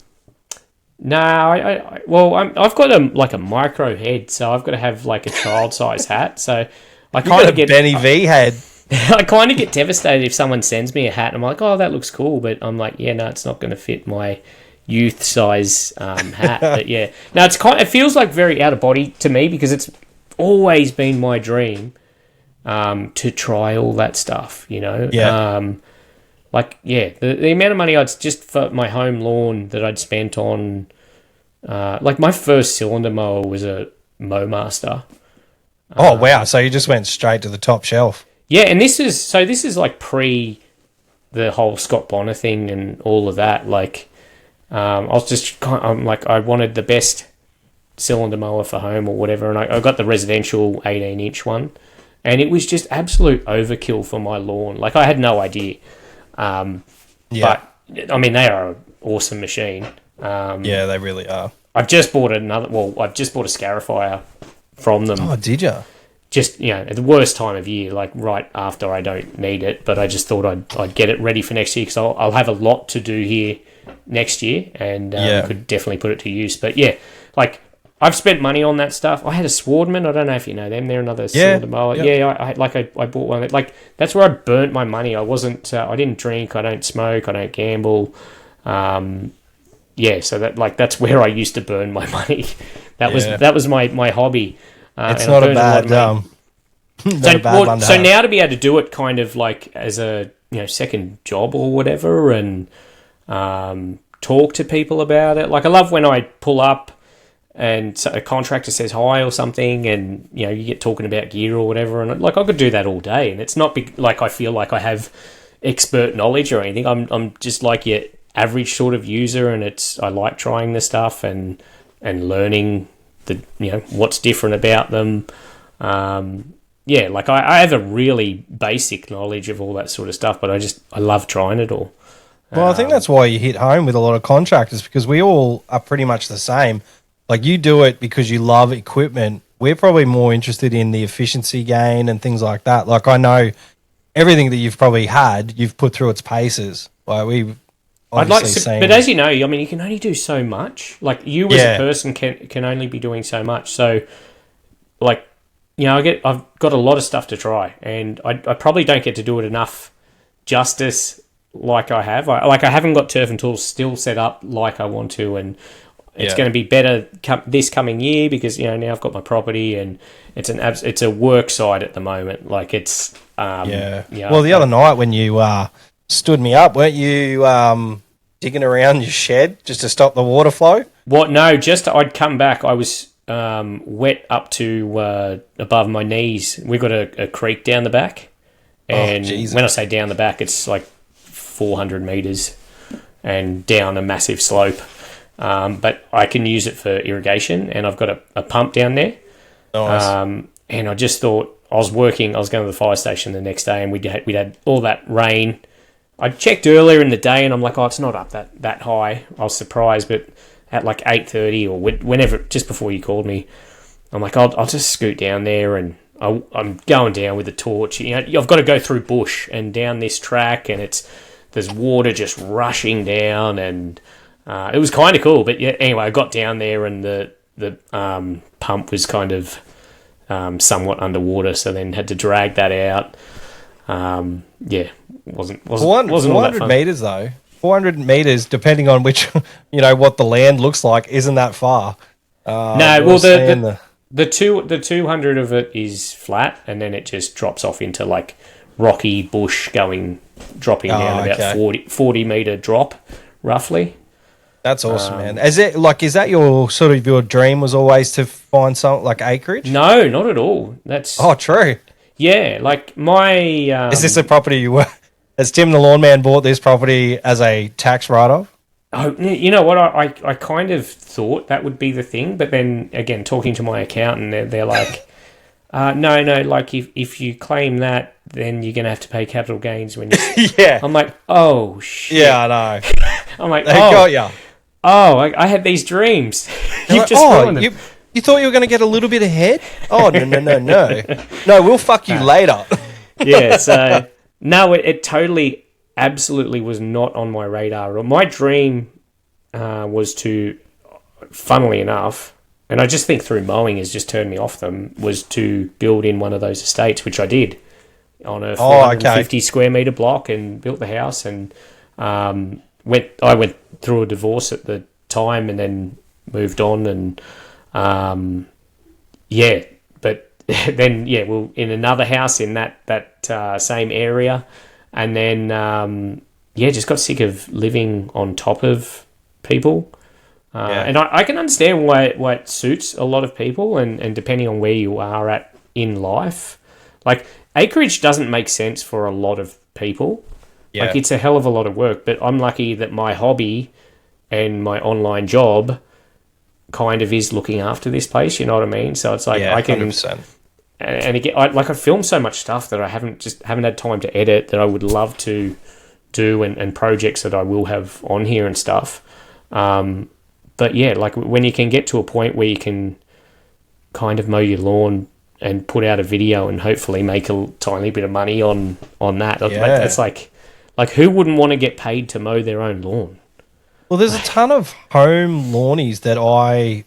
No, I've got a micro head, so I've got to have like a child size hat. So I kind of get Benny V head. I kind of get devastated if someone sends me a hat. And I'm like, oh, that looks cool, but I'm like, no, it's not going to fit my youth size hat. But no, it feels like very out of body to me, because it's always been my dream to try all that stuff. The amount of money just for my home lawn that I'd spent on, like my first cylinder mower was a Mowmaster. Oh wow! So you just went straight to the top shelf. Yeah, and this is like pre the whole Scott Bonner thing and all of that. Like, I wanted the best cylinder mower for home or whatever, and I got the residential 18-inch one, and it was just absolute overkill for my lawn. Like, I had no idea. But I mean, they are an awesome machine. They really are. I've just bought a Scarifier from them. Oh, did you? Just, at the worst time of year, like right after I don't need it, but I just thought I'd get it ready for next year, because I'll have a lot to do here next year, and could definitely put it to use. But like, I've spent money on that stuff. I had a Swardman. I don't know if you know them. They're another cylinder mower. Yep. I bought one. Like, that's where I burnt my money. I wasn't. I didn't drink. I don't smoke. I don't gamble. So that's where I used to burn my money. That was my hobby. It's and not I've a learned lot bad of meat. not a bad one to So have. now to be able to do it kind of like as a second job or whatever, and talk to people about it. Like I love when I pull up and a contractor says hi or something, and you get talking about gear or whatever, and like I could do that all day, and it's not like I feel like I have expert knowledge or anything. I'm just like your average sort of user, and I like trying the stuff and learning the what's different about them. Like I have a really basic knowledge of all that sort of stuff, but I love trying it all. Well, I think that's why you hit home with a lot of contractors, because we all are pretty much the same. Like you do it because you love equipment. We're probably more interested in the efficiency gain and things like that. Like I know everything that you've probably had, you've put through its paces. Like we've obviously seen. But as you know, I mean, you can only do so much. Like you as a person can only be doing so much. So, like, I've got a lot of stuff to try, and I probably don't get to do it enough justice like I have. I haven't got turf and tools still set up like I want to, and it's going to be better this coming year because now I've got my property, and it's a work site at the moment. Like it's Well, the other night when you stood me up, weren't you digging around your shed just to stop the water flow? What? No, I'd come back. I was wet up to above my knees. We've got a creek down the back, and when I say down the back, it's like 400 meters and down a massive slope. But I can use it for irrigation, and I've got a pump down there. Nice. And I just thought I was going to the fire station the next day, and we'd had all that rain. I checked earlier in the day, and I'm like, it's not up that high. I was surprised, but at like 8:30 or whenever, just before you called me, I'm like, I'll just scoot down there, and I'm going down with a torch. I've got to go through bush and down this track, and there's water just rushing down, and it was kind of cool. But anyway, I got down there, and the pump was kind of somewhat underwater, so then had to drag that out. Wasn't all that 400 fun. meters though. 400 meters, depending on which, what the land looks like, isn't that far. No, well, the 200 of it is flat, and then it just drops off into like rocky bush dropping down about 40 meter drop, roughly. That's awesome, man. Is that your sort of your dream was always to find something like acreage? No, not at all. That's true. Yeah, like my is this a property you were? Has Tim the Lawn Man bought this property as a tax write-off? Oh, you know what? I kind of thought that would be the thing, but then again, talking to my accountant, they're like, no, like if you claim that, then you're gonna have to pay capital gains when you. Yeah. I'm like, oh shit. Yeah, I know. I'm like, they got you. Oh, I had these dreams. You've just ruined them. You thought you were going to get a little bit ahead? Oh, no. No, we'll fuck you later. Yeah, so, no, it totally, absolutely was not on my radar. My dream was to, funnily enough, and I just think through mowing has just turned me off them, was to build in one of those estates, which I did, on a 450 square metre block, and built the house, and I went through a divorce at the time and then moved on, and but then well, in another house in that same area, and then just got sick of living on top of people, and I can understand why it suits a lot of people, and depending on where you are at in life, like acreage doesn't make sense for a lot of people. Like it's a hell of a lot of work, but I'm lucky that my hobby and my online job kind of is looking after this place. You know what I mean? So it's like I can, 100%. And again, I film so much stuff that I haven't had time to edit that I would love to do, and projects that I will have on here and stuff. But yeah, like when you can get to a point where you can kind of mow your lawn and put out a video and hopefully make a tiny bit of money on that. It's like who wouldn't want to get paid to mow their own lawn? Well, there's a ton of home lawnies that I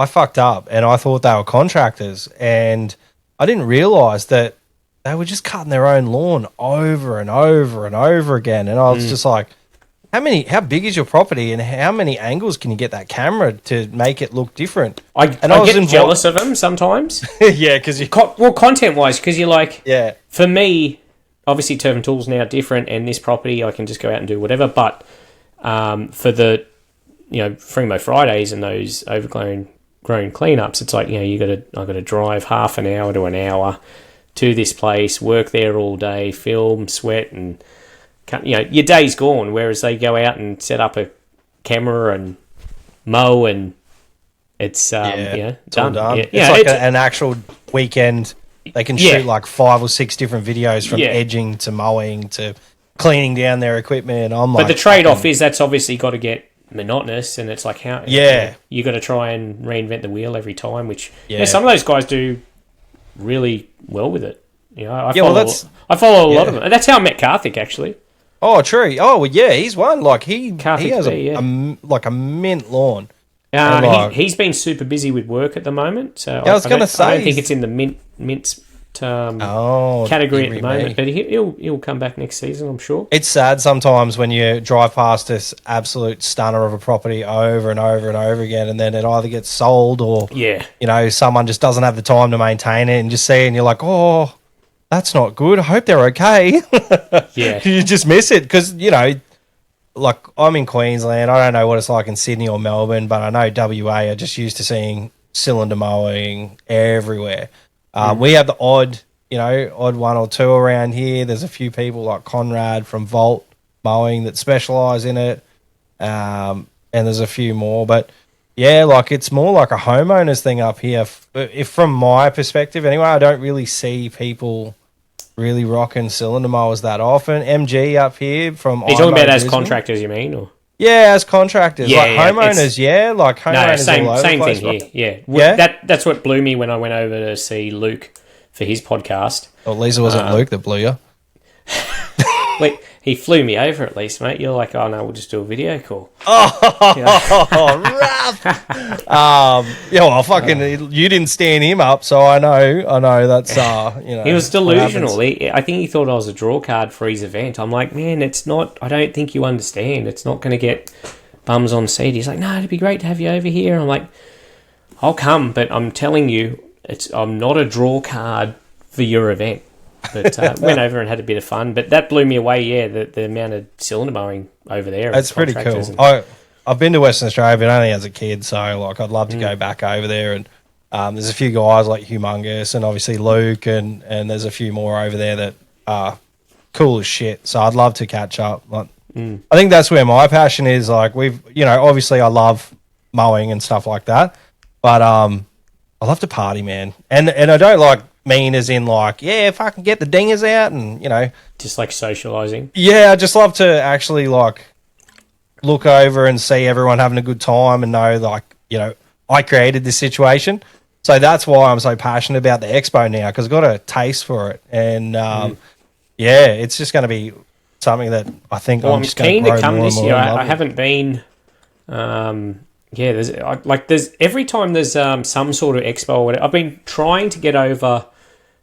fucked up, and I thought they were contractors, and I didn't realise that they were just cutting their own lawn over and over and over again. And I was just like, How big is your property, and how many angles can you get that camera to make it look different? I get jealous of them sometimes. Yeah, because content-wise, because you're like, yeah, for me, obviously Turf and Tools now different, and this property I can just go out and do whatever. But for the Fremo Fridays and those grown cleanups, it's like I got to drive half an hour to an hour to this place, work there all day, film, sweat, and your day's gone. Whereas they go out and set up a camera and mow, and it's it's done. all done. Yeah, It's like an actual weekend. They can shoot like 5 or 6 different videos from edging to mowing to cleaning down their equipment. But the trade-off is that's obviously got to get monotonous, and it's like how you got to try and reinvent the wheel every time, which some of those guys do really well with it. I follow a lot of them, and that's how I met Karthik actually. Oh, true. Oh, well, yeah, he's one. Like he has a mint lawn. He's been super busy with work at the moment, so I was going to say I don't think it's in the mint category at the moment, but he'll come back next season, I'm sure. It's sad sometimes when you drive past this absolute stunner of a property over and over and over again, and then it either gets sold or someone just doesn't have the time to maintain it, and just see it and you're like, oh, that's not good. I hope they're okay. Yeah, you just miss it because like I'm in Queensland. I don't know what it's like in Sydney or Melbourne, but I know WA are just used to seeing cylinder mowing everywhere. We have the odd one or two around here. There's a few people like Conrad from Volt Mowing that specialise in it, and there's a few more. But yeah, like it's more like a homeowners thing up here. If from my perspective, anyway, I don't really see people really rocking cylinder mowers that often. MG up here from. Are you talking about as contractors, you mean, or? Yeah, as contractors, homeowners. Like homeowners. Same all over thing the place, here. Yeah. That's what blew me when I went over to see Luke for his podcast. Well, at least it wasn't Luke that blew you. Wait, he flew me over at least, mate. You're like, oh no, we'll just do a video call. Rough. You didn't stand him up, so I know that's He was delusional. I think he thought I was a draw card for his event. I'm like, man, it's not. I don't think you understand. It's not going to get bums on seat. He's like, no, it'd be great to have you over here. I'm like, I'll come, but I'm telling you, I'm not a draw card for your event. But went over and had a bit of fun. But that blew me away, the amount of cylinder mowing over there. That's pretty cool. I've been to Western Australia, but only as a kid, so like I'd love to go back over there. And there's a few guys like Humongous and obviously Luke, and there's a few more over there that are cool as shit. So I'd love to catch up. Like, I think that's where my passion is. Like obviously I love mowing and stuff like that, but I love to party, man. And I don't like mean as in like, if I can get the dingers out and, just like socialising. Yeah, I just love to actually like look over and see everyone having a good time and know like, I created this situation. So that's why I'm so passionate about the expo now, because I've got a taste for it. And it's just going to be something that I think I'm just going to grow come more this and year. more. I haven't been. There's every time there's some sort of expo or whatever, I've been trying to get over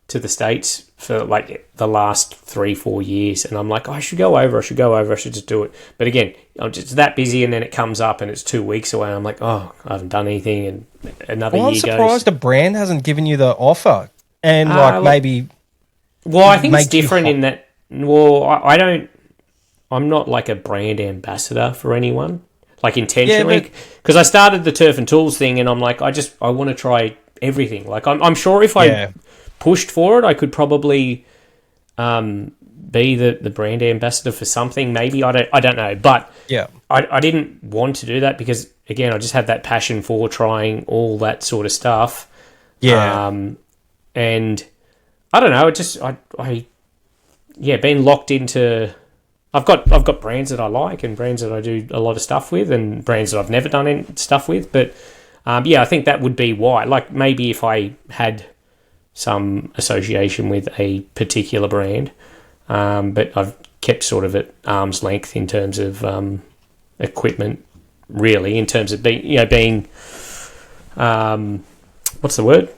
to the States for like the last 3-4 years, and I'm like, I should go over, I should just do it. But again, I'm just that busy, and then it comes up and it's 2 weeks away, and I'm like, I haven't done anything, and another year goes. I'm surprised the brand hasn't given you the offer, and maybe. Well, I think it's different in that. Well, I'm not like a brand ambassador for anyone, like intentionally, because I started the Turf and Tools thing, and I'm like, I want to try everything. Like I'm sure if I pushed for it, I could probably be the brand ambassador for something. Maybe I don't know, but I didn't want to do that because again, I just have that passion for trying all that sort of stuff. And I don't know. It just being locked into. I've got brands that I like and brands that I do a lot of stuff with, and brands that I've never done any stuff with. But I think that would be why. Like maybe if I had some association with a particular brand, but I've kept sort of at arm's length in terms of equipment, really, in terms of being what's the word?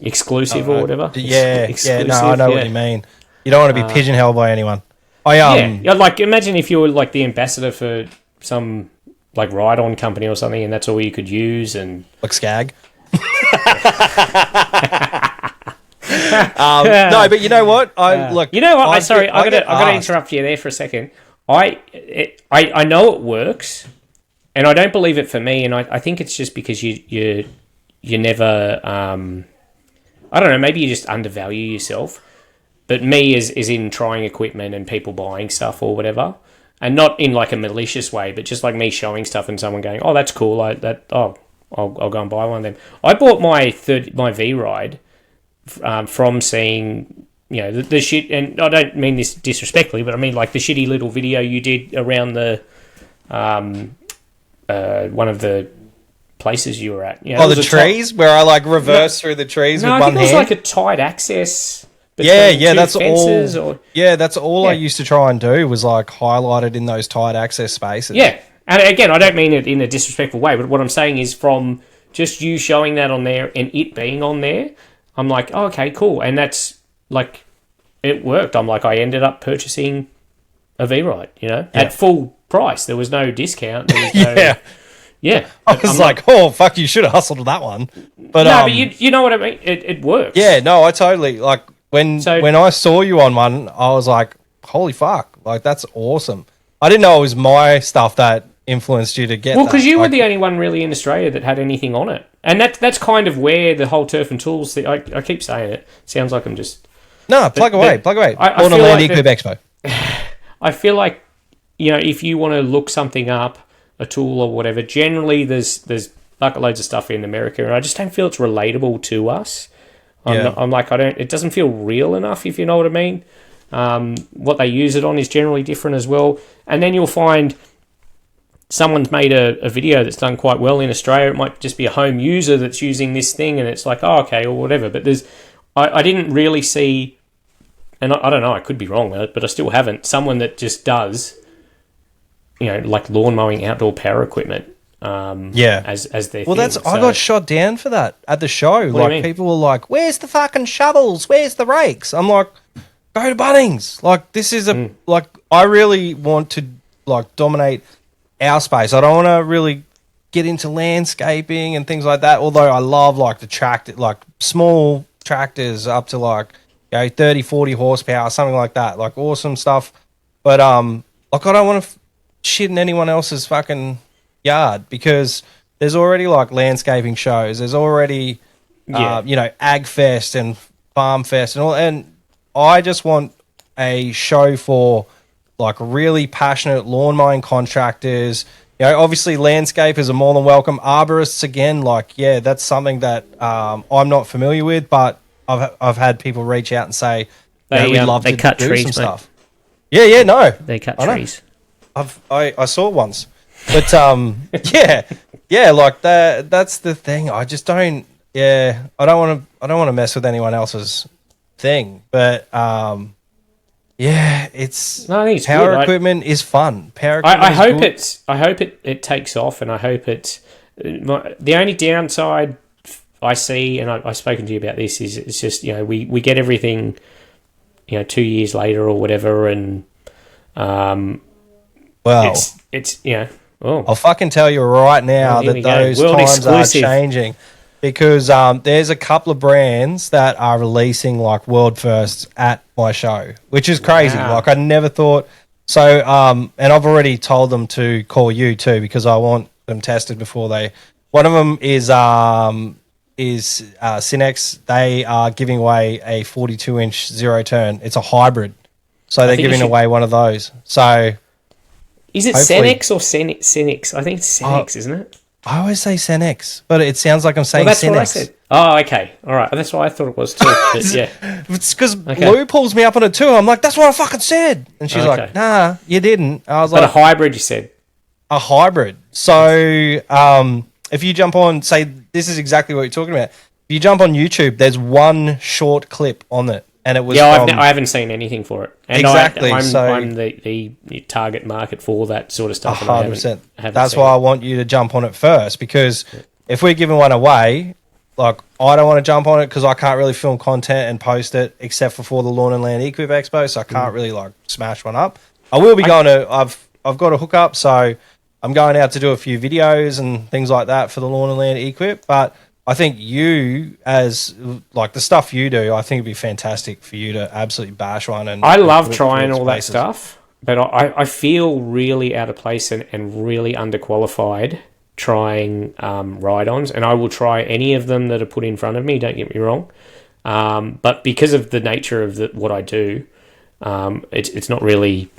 Exclusive or whatever? Exclusive, no, I know what you mean. You don't want to be pigeonholed by anyone. Yeah, like imagine if you were like the ambassador for some like ride-on company or something, and that's all you could use, and like Skag. No, but you know what? You know what? I gotta interrupt you there for a second. I know it works, and I don't believe it for me, and I think it's just because you never I don't know, maybe you just undervalue yourself. But me is in trying equipment and people buying stuff or whatever, and not in like a malicious way, but just like me showing stuff and someone going, "Oh, that's cool." I'll go and buy one of them. I bought my V Ride from seeing the shit, and I don't mean this disrespectfully, but I mean like the shitty little video you did around the one of the places you were at. The trees where I like reverse through the trees with one hand. No, I think it was like a tight access. That's all. That's all I used to try and do was like highlight it in those tight access spaces. Yeah, and again, I don't mean it in a disrespectful way, but what I'm saying is from just you showing that on there and it being on there, I'm like, oh, okay, cool, and that's like it worked. I'm like, I ended up purchasing a V-Ride, at full price. There was no discount. There was no, yeah. I was like, oh fuck, you should have hustled that one. But no, but you know what I mean. It works. Yeah, no, I totally like. When I saw you on one, I was like, holy fuck, like that's awesome. I didn't know it was my stuff that influenced you to get well, because you were the only one really in Australia that had anything on it. And that's kind of where the whole turf and tools thing, I keep saying it. Sounds like I'm just... No, plug away. I feel like Expo. I feel like, if you want to look something up, a tool or whatever, generally there's bucket loads of stuff in America, and I just don't feel it's relatable to us. It doesn't feel real enough, if you know what I mean. What they use it on is generally different as well. And then you'll find someone's made a video that's done quite well in Australia. It might just be a home user that's using this thing, and it's like, oh, okay, or whatever. But I didn't really see, and I don't know, I could be wrong, but I still haven't, someone that just does, like lawn mowing outdoor power equipment. As their thing. I got shot down for that at the show. Like people were like, "Where's the fucking shovels? Where's the rakes?" I'm like, "Go to Bunnings." Like this is like I really want to like dominate our space. I don't want to really get into landscaping and things like that. Although I love like the tractor, like small tractors up to like 30, 40 horsepower, something like that. Like awesome stuff. But like I don't want to shit in anyone else's fucking yard because there's already like landscaping shows. There's already Ag Fest and Farm Fest and all, and I just want a show for like really passionate lawn mowing contractors. Obviously landscapers are more than welcome. Arborists again, that's something that I'm not familiar with, but I've had people reach out and say we'd love to cut do trees, some mate. stuff. Yeah, no, they cut trees. I saw it once. But like that. That's the thing. I just don't. Yeah, I don't want to mess with anyone else's thing. But it's no, I think it's power good. equipment is fun. Power equipment. I hope it takes off, and I hope the only downside I see, and I've spoken to you about this, is it's just we get everything 2 years later or whatever, and it's Oh. I'll fucking tell you right now that those times are changing because there's a couple of brands that are releasing like world firsts at my show, which is crazy. Wow. Like I never thought. So, and I've already told them to call you too because I want them tested before they. One of them is Cinex. They are giving away a 42-inch zero turn. It's a hybrid, so they're giving away one of those. So. Is it Cenex or Cenex? I think it's Cenex, isn't it? I always say Cenex, but it sounds like I'm saying that's Cenex. What I said. Oh, okay. All right. That's what I thought it was too. But yeah. It's because Lou pulls me up on it too. I'm like, that's what I fucking said. And she's like, nah, you didn't. I was but a hybrid, you said? A hybrid. So if you jump on, say, this is exactly what you're talking about. If you jump on YouTube, there's one short clip on it. And it was I haven't seen anything for it. And exactly. I'm the target market for that sort of stuff. 100%. That's why I want you to jump on it first because if we're giving one away, like I don't want to jump on it because I can't really film content and post it except for the Lawn and Land Equip Expo, so I can't really like smash one up. I will be going to. I've got a hookup, so I'm going out to do a few videos and things like that for the Lawn and Land Equip. But I think you, as like the stuff you do, I think it'd be fantastic for you to absolutely bash one. And I love trying all that stuff, but I feel really out of place and really underqualified trying ride-ons, and I will try any of them that are put in front of me, don't get me wrong. But because of the nature of what I do, it's not really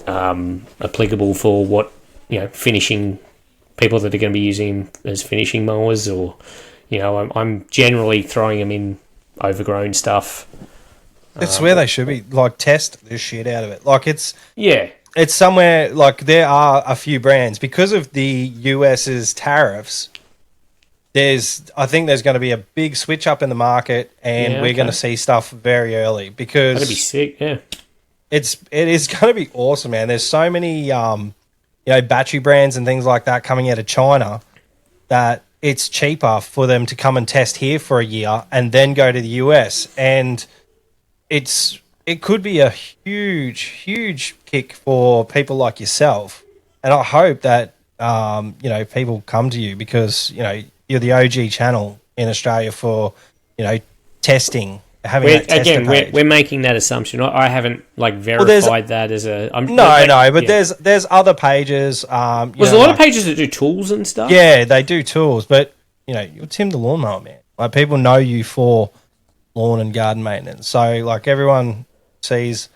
applicable for what, finishing people that are going to be using as finishing mowers, or, I'm generally throwing them in overgrown stuff. It's where they should be. Like, test the shit out of it. Like, it's it's somewhere, like, there are a few brands because of the US's tariffs. I think there's going to be a big switch up in the market, and we're going to see stuff very early because that'd be sick. Yeah, it is going to be awesome, man. There's so many battery brands and things like that coming out of China that it's cheaper for them to come and test here for a year and then go to the US, and it could be a huge kick for people like yourself. And I hope that people come to you because you're the OG channel in Australia for testing. We're making that assumption. I haven't verified that as a. But there's other pages. There's a lot of pages that do tools and stuff. Yeah, they do tools, but you're Tim the Lawnmower Man. Like, people know you for lawn and garden maintenance. So like everyone sees,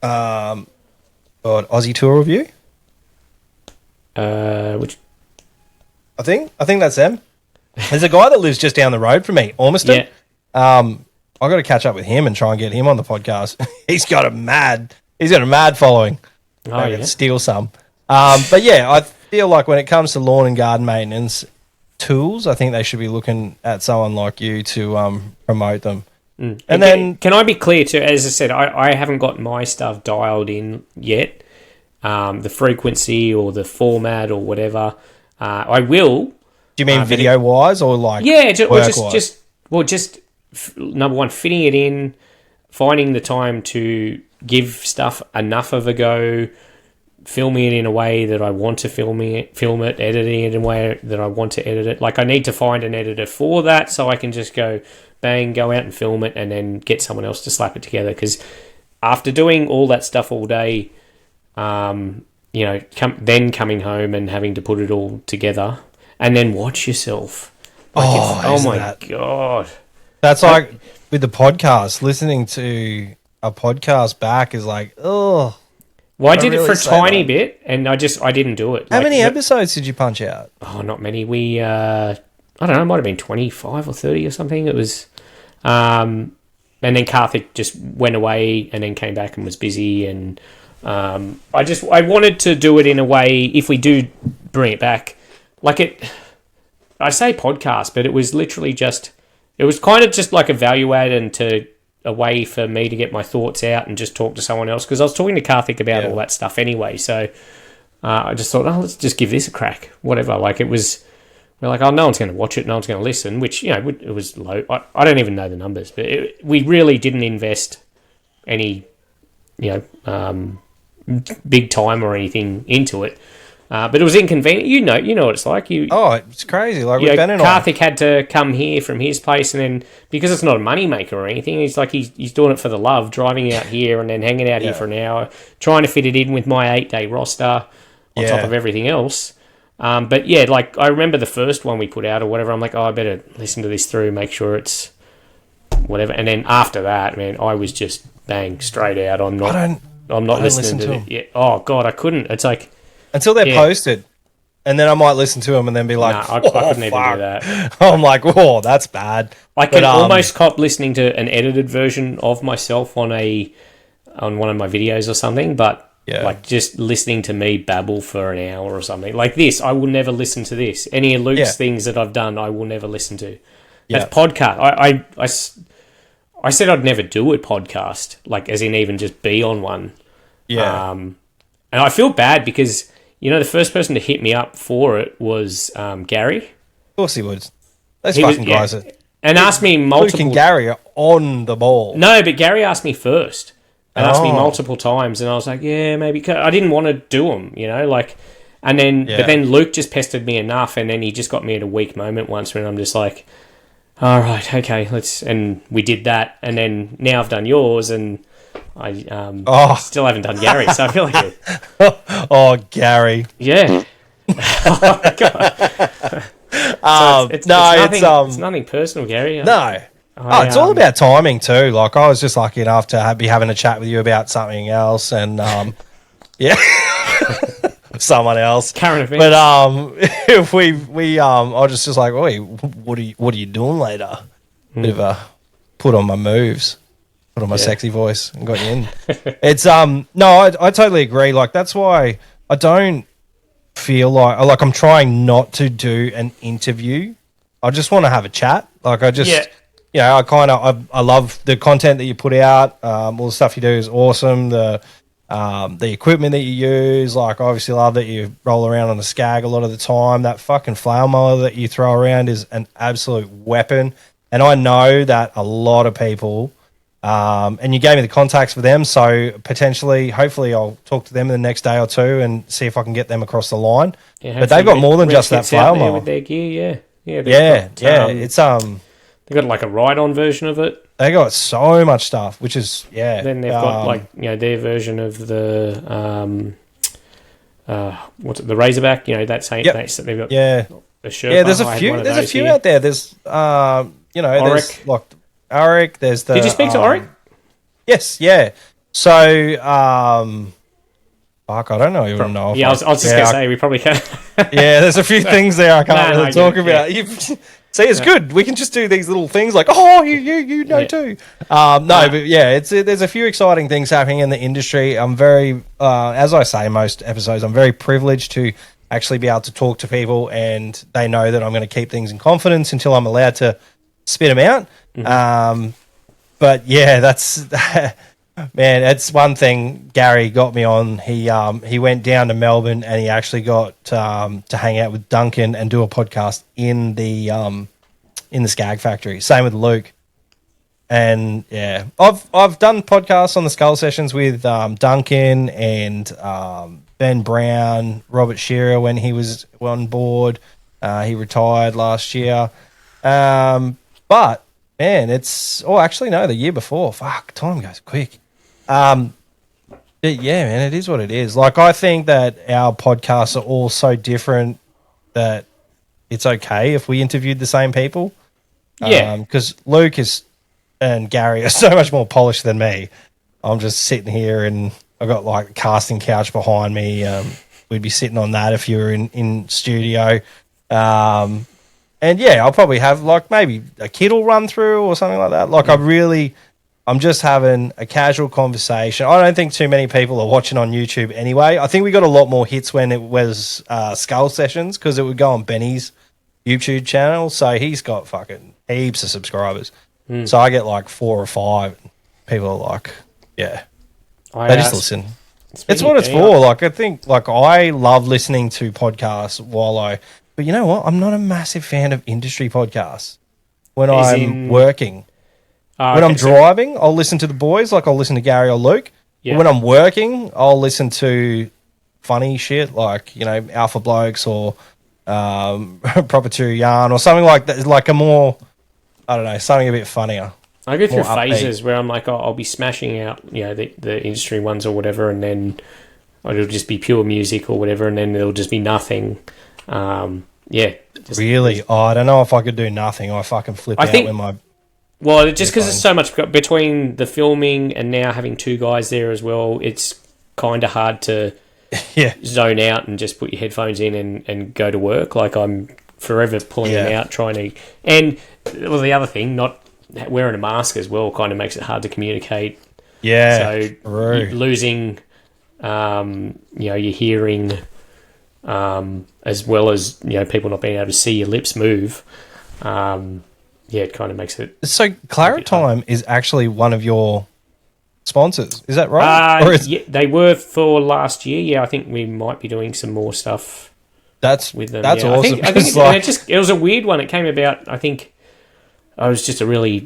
Aussie Tour Review. Which I think that's them. There's a guy that lives just down the road from me, Ormiston. Yeah. I got to catch up with him and try and get him on the podcast. He's got a mad following. I can steal some. But yeah, I feel like when it comes to lawn and garden maintenance tools, I think they should be looking at someone like you to promote them. And then, can I be clear too? As I said, I haven't got my stuff dialed in yet. The frequency or the format or whatever. I will. Do you mean video wise or like? Yeah, just number one, fitting it in, finding the time to give stuff enough of a go, filming it in a way that I want to film it, editing it in a way that I want to edit it. Like, I need to find an editor for that so I can just go out and film it and then get someone else to slap it together. Because after doing all that stuff all day, then coming home and having to put it all together and then watch yourself. Like, my God. That's like with the podcast, listening to a podcast back is like, oh. Well, I did it for a tiny bit, and I didn't do it. How many episodes did you punch out? Oh, not many. We, I don't know, it might have been 25 or 30 or something. It was, and then Karthik just went away and then came back and was busy, and I wanted to do it in a way, if we do bring it back, I say podcast, but it was literally it was kind of just like a value add and a way for me to get my thoughts out and just talk to someone else, because I was talking to Karthik about all that stuff anyway. So I just thought, let's just give this a crack. Whatever. Like, we're like, no one's going to watch it, no one's going to listen, which, it was low. I don't even know the numbers, but we really didn't invest any, big time or anything into it. But it was inconvenient. You know what it's like. It's crazy. Like, we've been in. Karthik had to come here from his place, and then because it's not a money maker or anything, he's like he's doing it for the love, driving out here and then hanging out here for an hour, trying to fit it in with my 8-day roster on top of everything else. But yeah, like, I remember the first one we put out or whatever. I'm like, I better listen to this through, make sure it's whatever. And then after that, man, I was just bang straight out. I'm not listening to it. Yeah. Oh God, I couldn't. It's like. Until they're posted, and then I might listen to them and then be like, I couldn't even do that. I'm like, whoa, that's bad. I can almost cop listening to an edited version of myself on one of my videos or something, but like just listening to me babble for an hour or something like this, I will never listen to this. Any of Luke's things that I've done, I will never listen to. That's podcast. I said I'd never do a podcast, like, as in even just be on one. Yeah. And I feel bad because, the first person to hit me up for it was Gary. Of course he would. Those He was- fucking yeah. guys are... And asked me Luke multiple. and Gary are on the ball. No, but Gary asked me first. And asked me Oh. multiple times, and I was like, yeah, maybe. I didn't want to do them, like. And then, Yeah. but then Luke just pestered me enough, and then he just got me at a weak moment once when I'm just like, all right, okay, let's. And we did that, and then now I've done yours, and I still haven't done Gary, so I feel like, Oh, Gary. yeah. Oh my God. It's nothing personal, Gary. No. It's all about timing too. Like, I was just lucky enough to be having a chat with you about something else, and yeah, someone else. Current events. But I was just like, "Oi, what are you doing later?" Bit of a put on my moves, put on my sexy voice, and got you in. It's no, I totally agree. Like, that's why I don't feel like I'm trying not to do an interview. I just want to have a chat. Like, I just. Yeah. I love the content that you put out. All the stuff you do is awesome. The equipment that you use, like, I obviously love that you roll around on a Skag a lot of the time. That fucking flail mower that you throw around is an absolute weapon. And I know that a lot of people, and you gave me the contacts for them, so potentially, hopefully, I'll talk to them in the next day or two and see if I can get them across the line. Yeah, but they've got more than just that flail mower with their gear, yeah. It's They've got like a ride-on version of it. They got so much stuff, which is Then they've got their version of the what's it, the Razorback. That same. Yep. They've got a Sherpa. Yeah, there's a few. There's a few here. out there. There's Auric. There's like Auric. There's the. Did you speak to Auric? Yes. Yeah. So fuck, I don't know. Even know. Yeah, I was just gonna say we probably can. Yeah, there's a few things there I can't really talk about. Yeah. See, it's good. We can just do these little things like, you know too. But yeah, there's a few exciting things happening in the industry. I'm very, as I say, most episodes, I'm very privileged to actually be able to talk to people, and they know that I'm going to keep things in confidence until I'm allowed to spit them out. Mm-hmm. But yeah, that's man. It's one thing Gary got me on. He went down to Melbourne and he actually got to hang out with Duncan and do a podcast in the Skag factory. Same with Luke. And yeah, I've done podcasts on the Skull Sessions with Duncan and Ben Brown, Robert Shearer when he was on board. He retired last year. But man, the year before. Fuck, time goes quick. Yeah, man, it is what it is. Like, I think that our podcasts are all so different that it's okay if we interviewed the same people. Yeah. Because Luke and Gary are so much more polished than me. I'm just sitting here and I've got like a casting couch behind me. We'd be sitting on that if you were in studio. And yeah, I'll probably have like maybe a kid will run through or something like that. Like, I'm just having a casual conversation. I don't think too many people are watching on YouTube anyway. I think we got a lot more hits when it was Skull Sessions because it would go on Benny's YouTube channel. So he's got fucking heaps of subscribers. So I get like 4 or 5. People are like, yeah, they just listen. It's what it's for. Like, I think like I love listening to podcasts but you know what? I'm not a massive fan of industry podcasts when I'm working. When I'm driving, I'll listen to the boys. Like, I'll listen to Gary or Luke. Yeah. When I'm working, I'll listen to funny shit like, Alpha Blokes or Proper Two Yarn or something like that. Like a more, I don't know, something a bit funnier. I go through phases where I'm like, I'll be smashing out, the industry ones or whatever, and then it'll just be pure music or whatever, and then it'll just be nothing. Really? I don't know if I could do nothing. I fucking flip out when my... Well, just because there's so much between the filming and now having 2 guys there as well, it's kind of hard to zone out and just put your headphones in and go to work. Like, I'm forever pulling them out, trying to... And, well, the other thing, not wearing a mask as well kind of makes it hard to communicate. Yeah, so you're losing, your hearing, as well as, people not being able to see your lips move. It kind of makes it... So Claritime is actually one of your sponsors, is that right? Yeah, they were for last year. Yeah, I think we might be doing some more stuff with them. That's yeah. awesome. I think it was a weird one. It came about. I think I was just a really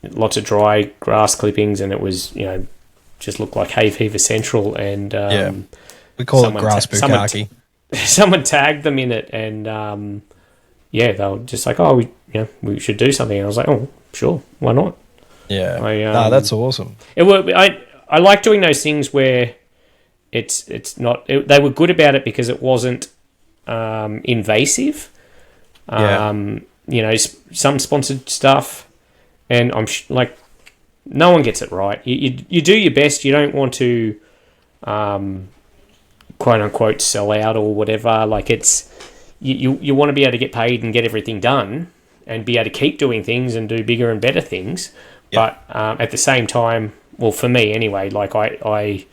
lots of dry grass clippings, and it was just looked like hay fever central. And we call it grass bukkake. Someone tagged them in it, and they were just like, "Oh, we should do something." And I was like, "Oh, sure, why not?" Yeah, that's awesome. I like doing those things where it's not. They were good about it because it wasn't invasive. Some sponsored stuff, and I'm like, no one gets it right. You do your best. You don't want to, quote unquote, sell out or whatever. Like you want to be able to get paid and get everything done, and be able to keep doing things and do bigger and better things. Yep. But at the same time, well, for me anyway, like I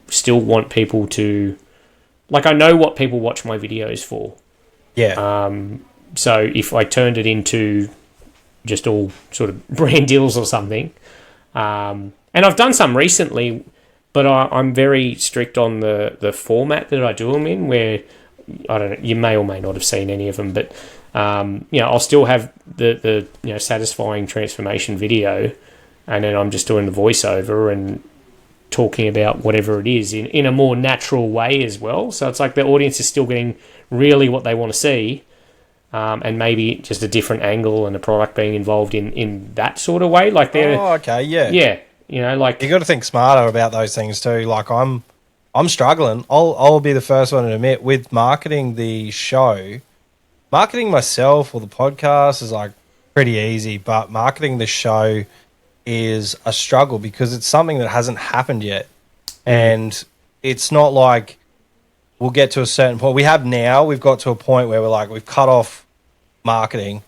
still want people to, like, I know what people watch my videos for. Yeah. So if I turned it into just all sort of brand deals or something, and I've done some recently, but I'm very strict on the format that I do them in, where, I don't know, you may or may not have seen any of them, but I'll still have the satisfying transformation video, and then I'm just doing the voiceover and talking about whatever it is in a more natural way as well. So it's like the audience is still getting really what they want to see, and maybe just a different angle and a product being involved in that sort of way. Like they're like, you got to think smarter about those things too. Like I'm struggling. I'll be the first one to admit, with marketing the show. Marketing myself or the podcast is like pretty easy, but marketing the show is a struggle because it's something that hasn't happened yet. And it's not like we'll get to a certain point. We've got to a point where we're like, we've cut off marketing,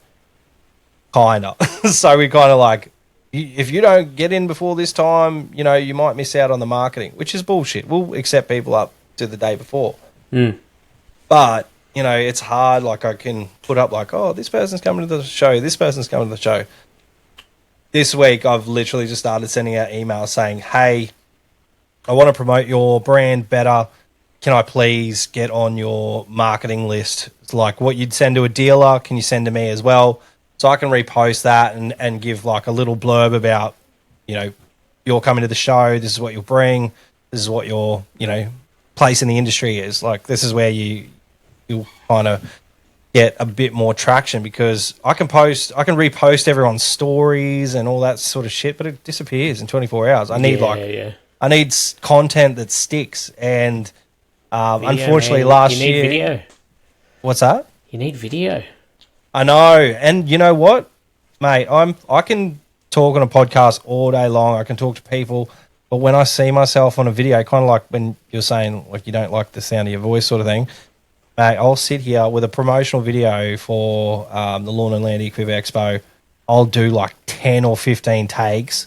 kind of. So we kind of like, if you don't get in before this time, you might miss out on the marketing, which is bullshit. We'll accept people up to the day before. But it's hard. Like I can put up like, oh, this person's coming to the show. This person's coming to the show. This week, I've literally just started sending out emails saying, hey, I want to promote your brand better. Can I please get on your marketing list? It's like what you'd send to a dealer, can you send to me as well? So I can repost that and give like a little blurb about, you're coming to the show. This is what you'll bring. This is what your, place in the industry is. Like, this is where you'll kind of get a bit more traction, because I can repost everyone's stories and all that sort of shit, but it disappears in 24 hours. I need I need content that sticks. And video, unfortunately, last year, video. What's that? You need video. I know, and you know what, mate? I can talk on a podcast all day long. I can talk to people, but when I see myself on a video, kind of like when you're saying like you don't like the sound of your voice, sort of thing. Mate, I'll sit here with a promotional video for the Lawn and Land Equip Expo. I'll do like 10 or 15 takes,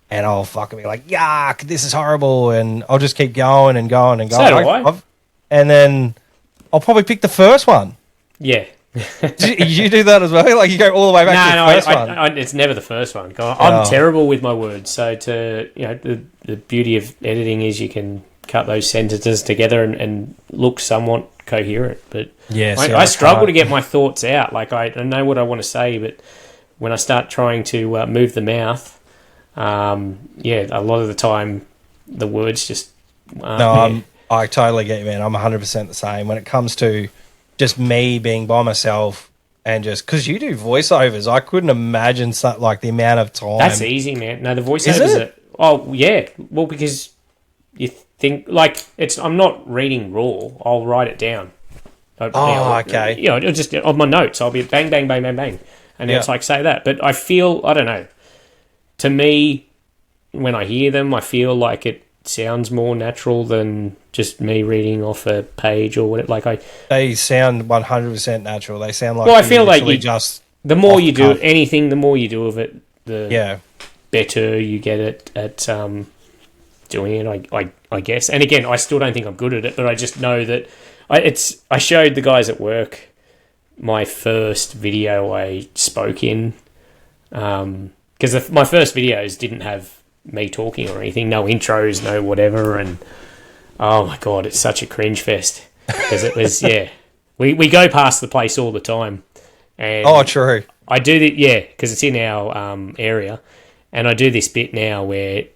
and I'll fucking be like, yuck, this is horrible, and I'll just keep going and going and going. So do I. And then I'll probably pick the first one. Yeah. you do that as well? Like you go all the way back to the first one? It's never the first one. I'm terrible with my words. So the beauty of editing is you can cut those sentences together and look somewhat coherent. But I struggle to get my thoughts out. Like I know what I want to say, but when I start trying to move the mouth, a lot of the time the words just I totally get you, man. I'm 100% the same when it comes to just me being by myself, and just because you do voiceovers, I couldn't imagine like the amount of time. That's easy, man. No, the voiceovers well, because you think like I'm not reading raw. I'll write it down. Okay. It'll just on my notes. I'll be bang, bang, bang, bang, bang, and it's like say that. But I feel, I don't know. To me, when I hear them, I feel like it sounds more natural than just me reading off a page or what. They sound 100% natural. They sound like I feel like just the more you do anything, the more you do of it, the better you get at doing it. I guess. And again, I still don't think I'm good at it, but I just know that I showed the guys at work my first video I spoke in, because my first videos didn't have me talking or anything, no intros, no whatever, and Oh my God, it's such a cringe fest. Because it was, we go past the place all the time. And true. I do that, because it's in our area. And I do this bit now where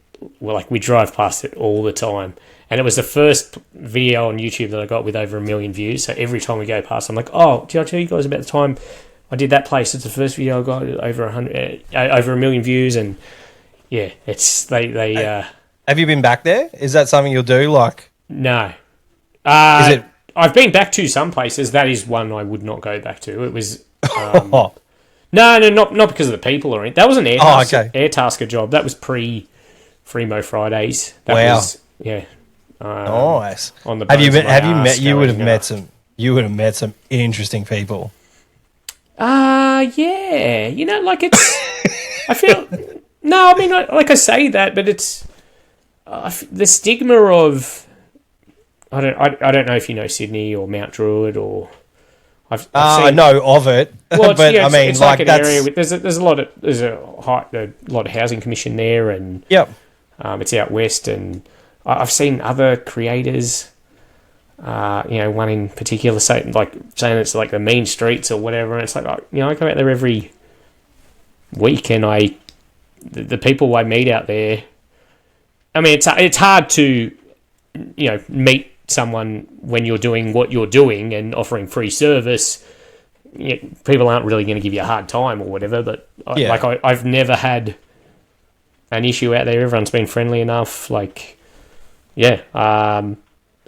we drive past it all the time. And it was the first video on YouTube that I got with over 1 million views. So every time we go past, I'm like, oh, did I tell you guys about the time I did that place? It's the first video I got over 1 million views. And yeah, it's they. Have you been back there? Is that something you'll do? Like, no. Is it? I've been back to some places. That is one I would not go back to. It was. No, not because of the people or anything. That was an air tasker job. That was pre-Fremo Fridays. That was, yeah. Nice. On the have you met? You would have met some interesting people. Yeah. You know, like it's. I feel. No, I mean, like I say that, but it's the stigma of. I don't know if you know Sydney or Mount Druitt or. I've seen, I know of it, well, but I mean, it's like an that's... area with, there's a lot of housing commission there, and it's out west, and I've seen other creators, one in particular saying it's like the mean streets or whatever, and it's like, I go out there every week, and the people I meet out there, I mean, it's hard to meet someone when you're doing what you're doing and offering free service. People aren't really going to give you a hard time or whatever, but I've never had an issue out there. Everyone's been friendly enough. I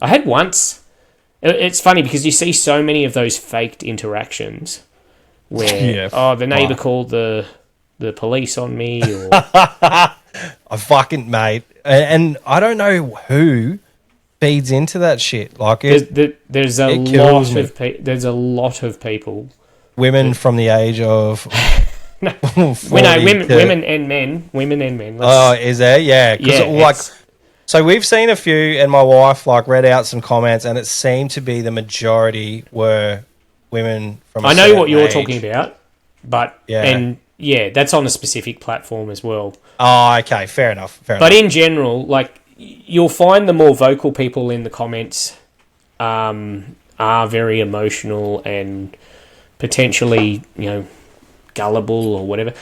had once. It's funny because you see so many of those faked interactions where the neighbour called the police on me, or I fucking mate, and I don't know who feeds into that shit. Like there's a lot of people, women from the age of women and men. Is there? Yeah, so we've seen a few, and my wife read out some comments, and it seemed to be the majority were women from. I know what you're talking about, but that's on a specific platform as well. Oh, okay, fair enough. But in general, you'll find the more vocal people in the comments are very emotional and potentially, gullible or whatever.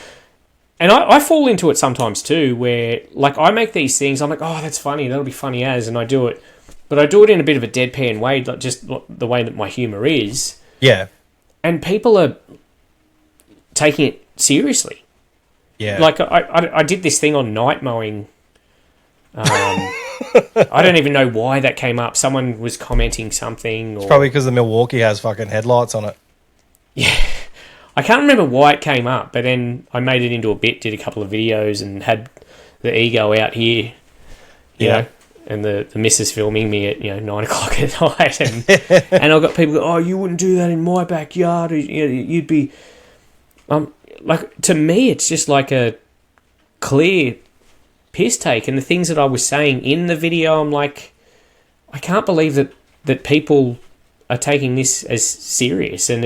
And I fall into it sometimes too, where I make these things, I'm like, oh, that's funny, that'll be funny as, and I do it. But I do it in a bit of a deadpan way, just the way that my humour is. Yeah. And people are taking it seriously. Yeah. I did this thing on night mowing. I don't even know why that came up. Someone was commenting something. It's probably because the Milwaukee has fucking headlights on it. Yeah. I can't remember why it came up, but then I made it into a bit, did a couple of videos, and had the ego out here, you know, and the missus filming me at 9 o'clock at night, and I got people go, oh, you wouldn't do that in my backyard. You'd be, to me, it's just like a clear piss take, and the things that I was saying in the video, I'm like, I can't believe that people are taking this as serious, and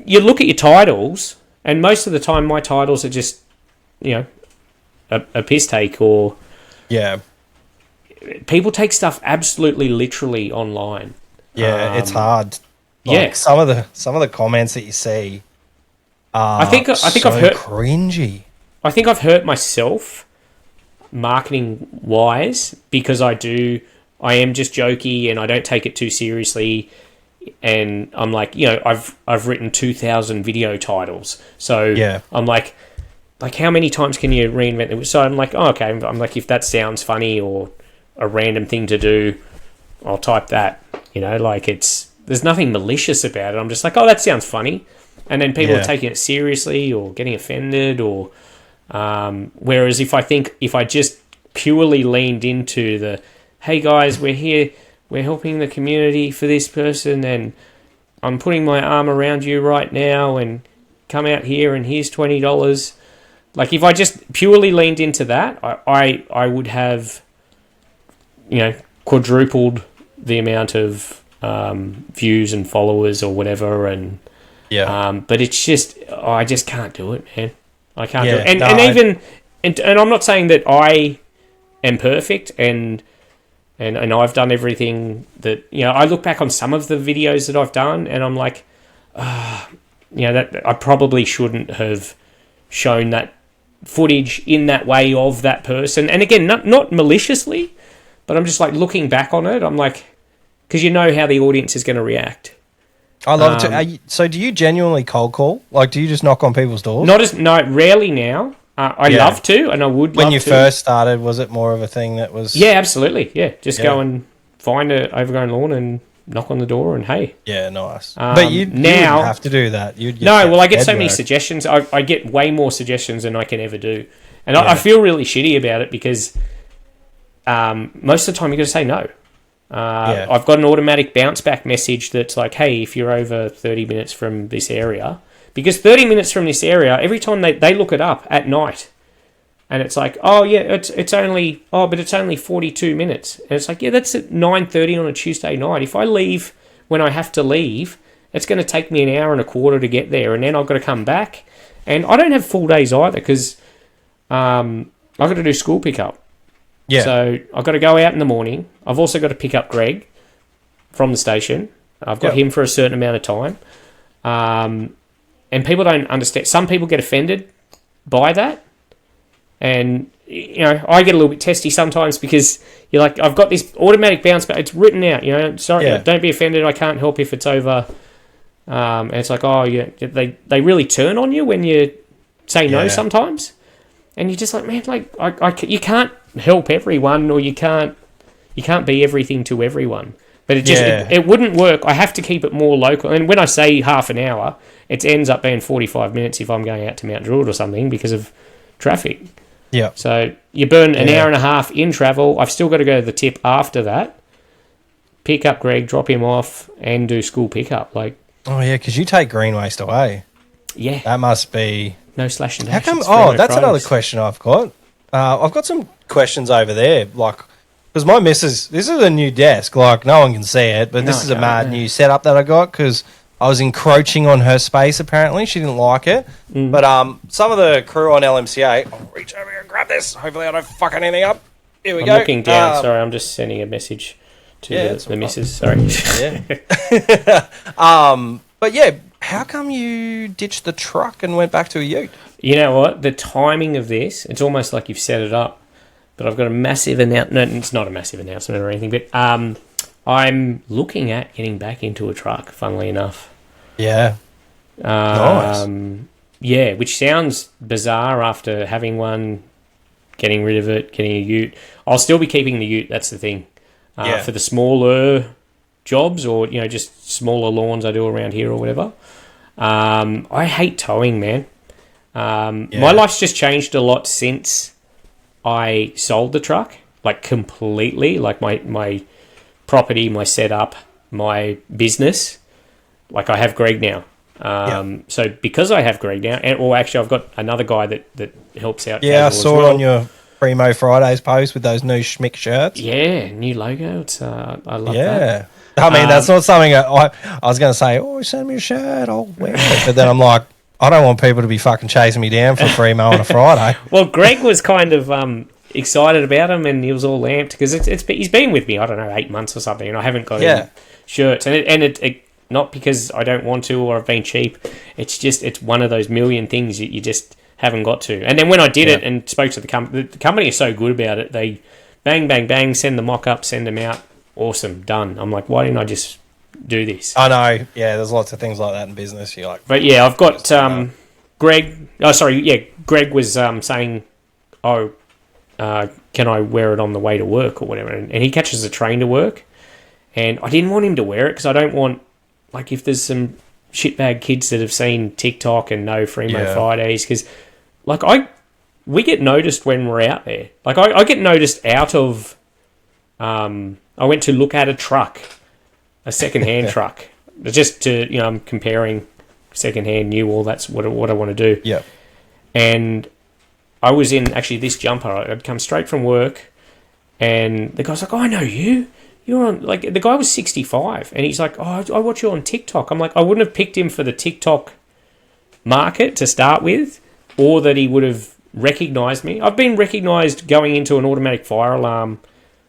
you look at your titles, and most of the time my titles are just a piss take, or people take stuff absolutely literally online. It's hard. Some of the comments that you see are I think I've hurt cringy. I think I've hurt myself marketing wise, because I am just jokey and I don't take it too seriously, and I'm like, I've written 2,000 video titles, so I'm like how many times can you reinvent it? So I'm like, oh, okay, I'm like, if that sounds funny or a random thing to do, I'll type that, there's nothing malicious about it. I'm just like, oh, that sounds funny, and then people are taking it seriously or getting offended, or whereas if I just purely leaned into the, hey guys, we're here, we're helping the community for this person, and I'm putting my arm around you right now, and come out here and here's $20. If I just purely leaned into that, I would have, quadrupled the amount of views and followers or whatever, and but it's just, I just can't do it, man. I can't do it. And I'm not saying that I am perfect, and I've done everything that, I look back on some of the videos that I've done and I'm like, that I probably shouldn't have shown that footage in that way of that person. And again, not maliciously, but I'm just like looking back on it, I'm like, because you know how the audience is going to react. I love it too. So do you genuinely cold call? Like, do you just knock on people's doors? Rarely now. I love to, and I would when love you to. first started, was it more of a thing that was... Yeah, absolutely. Yeah, just go and find an overgrown lawn and knock on the door and, hey. Yeah, nice. But you wouldn't have to do that. I get so many suggestions. I get way more suggestions than I can ever do. And I feel really shitty about it because most of the time you got to say no. I've got an automatic bounce back message that's like, hey, if you're over 30 minutes from this area... Because 30 minutes from this area, every time they look it up at night, and it's like, oh yeah, it's only 42 minutes, and it's like, yeah, that's at 9:30 on a Tuesday night. If I leave when I have to leave, it's going to take me an hour and a quarter to get there, and then I've got to come back, and I don't have full days either because I've got to do school pickup. Yeah. So I've got to go out in the morning. I've also got to pick up Greg from the station. I've got him for a certain amount of time. And people don't understand. Some people get offended by that. And, I get a little bit testy sometimes because you're like, I've got this automatic bounce back. It's written out, sorry, don't be offended. I can't help if it's over. And it's like, oh, yeah, they really turn on you when you say no sometimes. And you're just like, man, like, you can't help everyone, or you can't be everything to everyone. But it wouldn't work. I have to keep it more local. And when I say half an hour, it ends up being 45 minutes if I'm going out to Mount Druitt or something because of traffic. Yeah. So you burn an hour and a half in travel. I've still got to go to the tip after that, pick up Greg, drop him off, and do school pickup. Like, oh yeah, because you take green waste away. Yeah. That must be no slash and dash. How come? Oh, that's another question I've got. I've got some questions over there, like. Because my missus, this is a new desk, like no one can see it, but this is a mad new setup that I got because I was encroaching on her space apparently. She didn't like it. But some of the crew on LMCA, I'll reach over here and grab this. Hopefully I don't fuck anything up. Here we go. I'm looking down. Sorry, I'm just sending a message to the missus. Sorry. Yeah. But yeah, how come you ditched the truck and went back to a ute? You know what? The timing of this, it's almost like you've set it up. But I've got a massive announcement. No, it's not a massive announcement or anything. But I'm looking at getting back into a truck, funnily enough. Yeah. Nice. Yeah, which sounds bizarre after having one, getting rid of it, getting a ute. I'll still be keeping the ute, that's the thing. For the smaller jobs or, just smaller lawns I do around here or whatever. I hate towing, man. My life's just changed a lot since I sold the truck, like completely, like my property, my setup, my business. Like I have Greg now. So because I have Greg now, actually I've got another guy that helps out. Yeah, I saw it on your Primo Fridays post with those new Schmick shirts. Yeah, new logo. It's I love that. I mean, that's not something I was going to say, send me a shirt, I'll wear it. But then I'm like, I don't want people to be fucking chasing me down for Primo on a Friday. Well, Greg was kind of excited about him, and he was all amped because he's been with me, I don't know, 8 months or something, and I haven't got any shirts. And it not because I don't want to or I've been cheap. It's just it's one of those million things you just haven't got to. And then when I did it and spoke to the company is so good about it. They bang, bang, bang, send the mock-up, send them out. Awesome, done. I'm like, why didn't I just do this? I know. Yeah, there's lots of things like that in business. You're like, but yeah, I've got Greg. Oh, sorry. Yeah, Greg was saying, can I wear it on the way to work or whatever? And he catches the train to work, and I didn't want him to wear it because I don't want, like, if there's some shitbag kids that have seen TikTok and know Fremo Fridays, because like we get noticed when we're out there. Like I get noticed out of. I went to look at a truck. A second-hand truck, just to I'm comparing second-hand, new. All that's what I want to do. Yeah, and I was in actually this jumper. I'd come straight from work, and the guy's like, "Oh, I know you. You're on." Like the guy was 65, and he's like, "Oh, I watch you on TikTok." I'm like, I wouldn't have picked him for the TikTok market to start with, or that he would have recognise me. I've been recognised going into an automatic fire alarm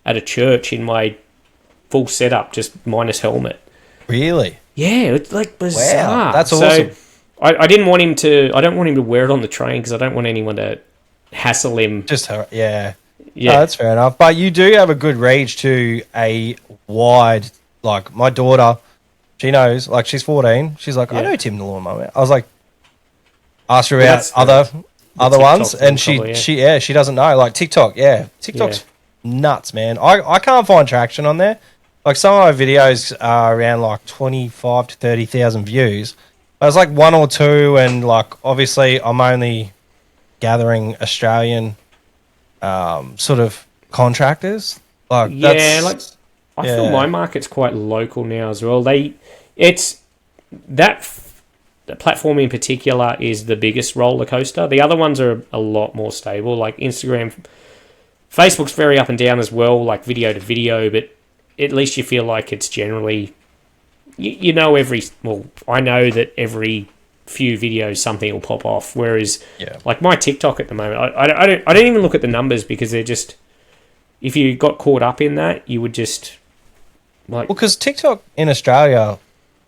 at a church in my full setup, just minus helmet. Really? Yeah, it's like bizarre. Wow, that's awesome. So I didn't want him to. I don't want him to wear it on the train because I don't want anyone to hassle him. Yeah. Yeah, No, that's fair enough. But you do have a good reach to a wide, like, my daughter, she knows, like, she's 14. She's like, I know Tim the Lawnmower Man. I was like, asked her about other ones, and she doesn't know. Like, TikTok's nuts, man. I can't find traction on there. Like, some of my videos are around, like, 25 to 30,000 views. There's, like, one or two, and, like, obviously I'm only gathering Australian sort of contractors. Like, I feel my market's quite local now as well. The platform in particular is the biggest roller coaster. The other ones are a lot more stable, like Instagram. Facebook's very up and down as well, like video to video, but at least you feel like it's generally, I know that every few videos something will pop off, whereas like my TikTok at the moment, I don't even look at the numbers because they're just, if you got caught up in that, you would just like, well, because TikTok in Australia,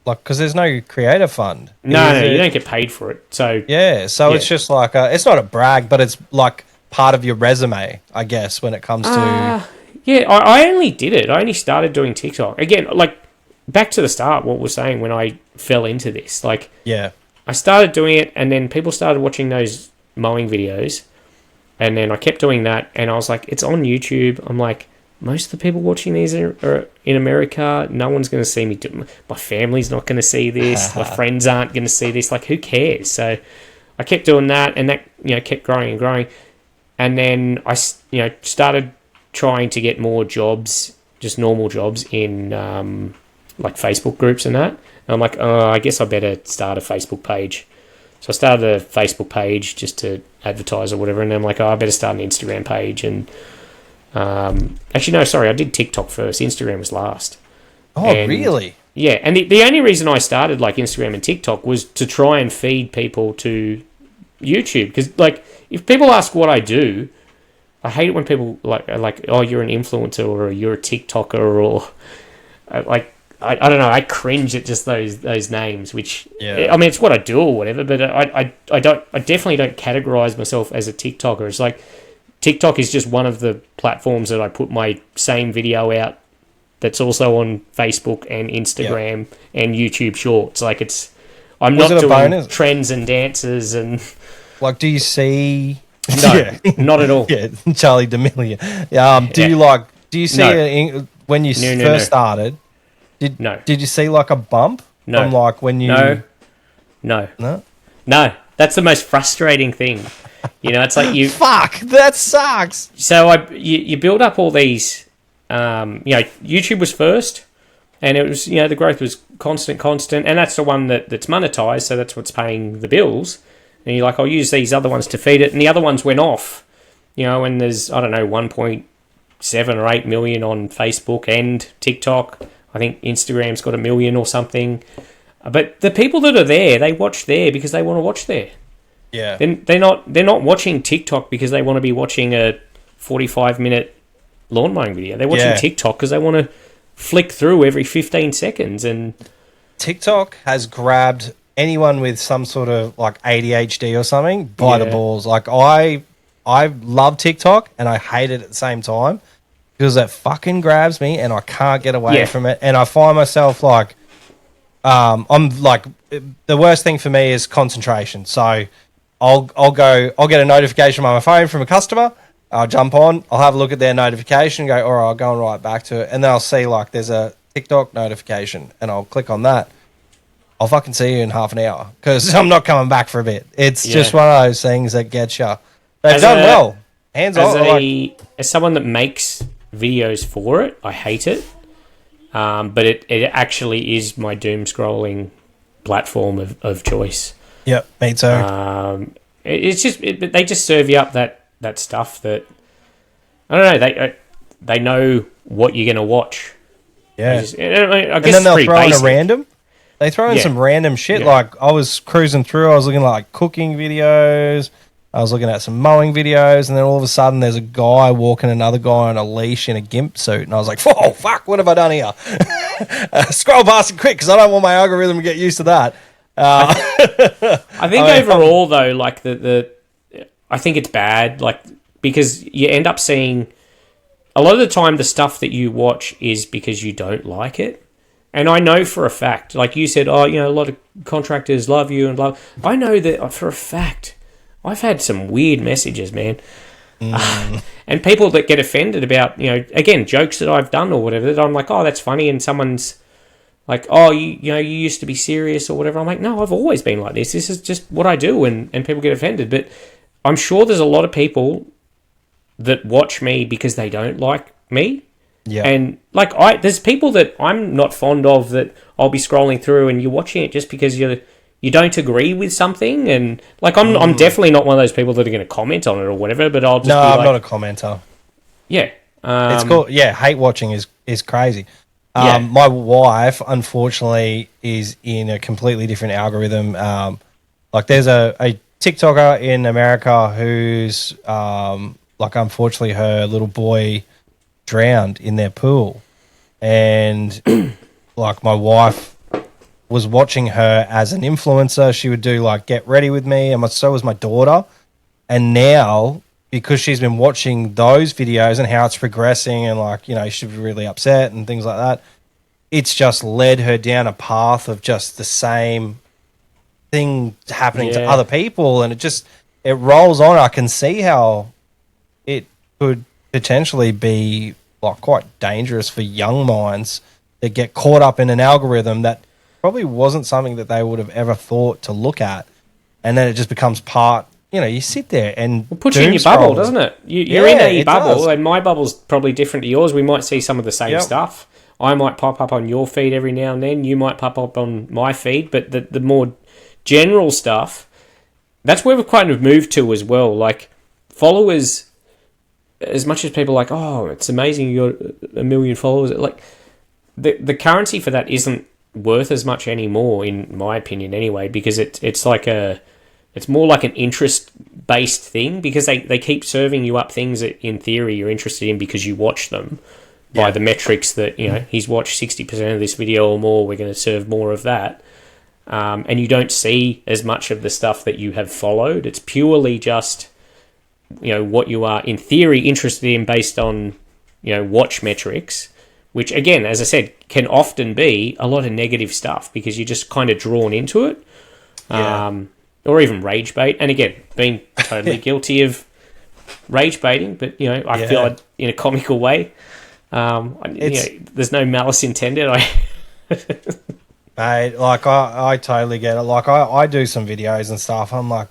like, because there's no creator fund. No, you don't get paid for it. So it's just like it's not a brag, but it's like part of your resume, I guess, when it comes to I only did it. I only started doing TikTok again, like back to the start. What we're saying when I fell into this, like I started doing it, and then people started watching those mowing videos, and then I kept doing that, and I was like, it's on YouTube. I'm like, most of the people watching these are in America. No one's going to see me do. My family's not going to see this. My friends aren't going to see this. Like, who cares? So I kept doing that, and that kept growing and growing, and then I started trying to get more jobs, just normal jobs in like Facebook groups and that. And I'm like, I guess I better start a Facebook page. So I started a Facebook page just to advertise or whatever. And then I'm like, I better start an Instagram page. And actually, no, sorry, I did TikTok first. Instagram was last. Oh, really? Yeah. And the only reason I started like Instagram and TikTok was to try and feed people to YouTube. Because like, if people ask what I do, I hate it when people are like, oh, you're an influencer or you're a TikToker or like, I don't know. I cringe at just those names, which I mean, it's what I do or whatever. But I definitely don't categorize myself as a TikToker. It's like TikTok is just one of the platforms that I put my same video out. That's also on Facebook and Instagram and YouTube Shorts. Like I'm not doing trends and dances and like. Do you see? No, not at all. Yeah, Charlie D'Amelio. Do you see when you first started? Did you see like a bump? No. From like when you No. That's the most frustrating thing. It's like you fuck, that sucks. So you build up all these YouTube was first, and it was the growth was constant, and that's the one that's monetized, so that's what's paying the bills. And you're like, I'll use these other ones to feed it, and the other ones went off. And there's 1.7 or 8 million on Facebook and TikTok. I think Instagram's got 1 million or something. But the people that are there, they watch there because they want to watch there. Yeah. They're not watching TikTok because they want to be watching a 45-minute lawn mowing video. They're watching TikTok because they want to flick through every 15 seconds. And TikTok has grabbed anyone with some sort of like ADHD or something by the balls. Like I love TikTok and I hate it at the same time. Because it fucking grabs me and I can't get away from it. And I find myself like, I'm like, the worst thing for me is concentration. So I'll get a notification on my phone from a customer. I'll jump on, I'll have a look at their notification, go, all right, I'll go right back to it. And then I'll see like there's a TikTok notification and I'll click on that. I'll fucking see you in half an hour because I'm not coming back for a bit. It's just one of those things that gets you. They've done well. Hands on. As someone that makes videos for it, I hate it, but it actually is my doom scrolling platform of choice. Yep, me too. It's just they just serve you up that stuff that I don't know. They know what you're going to watch. Yeah, I guess and then they'll throw in a random. They throw in some random shit. Like I was cruising through, I was looking at like cooking videos, I was looking at some mowing videos, and then all of a sudden there's a guy walking another guy on a leash in a gimp suit, and I was like, "Oh fuck, what have I done here?" Scroll past it quick because I don't want my algorithm to get used to that. I think overall though, like I think it's bad, like because you end up seeing a lot of the time the stuff that you watch is because you don't like it. And I know for a fact, like you said, a lot of contractors love you and love. I know that for a fact. I've had some weird messages, man. And people that get offended about, again, jokes that I've done or whatever, that I'm like, oh, that's funny. And someone's like, oh, you used to be serious or whatever. I'm like, no, I've always been like this. This is just what I do. And people get offended. But I'm sure there's a lot of people that watch me because they don't like me. Yeah. And like there's people that I'm not fond of that I'll be scrolling through and you're watching it just because you don't agree with something, and like I'm definitely not one of those people that are going to comment on it or whatever. But I'll just I'm not a commenter. Yeah, it's cool. Yeah, hate watching is crazy. Yeah. My wife, unfortunately, is in a completely different algorithm. Like there's a TikToker in America who's unfortunately her little boy drowned in their pool, and like my wife was watching her as an influencer. She would do like get ready with me, and so was my daughter. And now, because she's been watching those videos and how it's progressing, and she'd be really upset and things like that, it's just led her down a path of just the same thing happening to other people, and it rolls on. I can see how it could potentially be like quite dangerous for young minds that get caught up in an algorithm that probably wasn't something that they would have ever thought to look at, and then it just becomes part. You sit there and it puts you in your bubble, doesn't it? You're in a bubble, does. And my bubble's probably different to yours. We might see some of the same stuff. I might pop up on your feed every now and then. You might pop up on my feed, but the more general stuff, that's where we've kind of moved to as well. Like followers, as much as people are like, oh, it's amazing you got 1 million followers. Like the currency for that isn't worth as much anymore, in my opinion, anyway, because it's more like an interest-based thing, because they keep serving you up things that, in theory, you're interested in because you watch them by the metrics that, he's watched 60% of this video or more, we're going to serve more of that. And you don't see as much of the stuff that you have followed. It's purely just, what you are, in theory, interested in based on, watch metrics, which, again, as I said, can often be a lot of negative stuff because you're just kind of drawn into it. Yeah. Or even rage bait. And again, being totally guilty of rage baiting, but, I feel like in a comical way. There's no malice intended. Mate, I totally get it. Like, I do some videos and stuff. I'm like,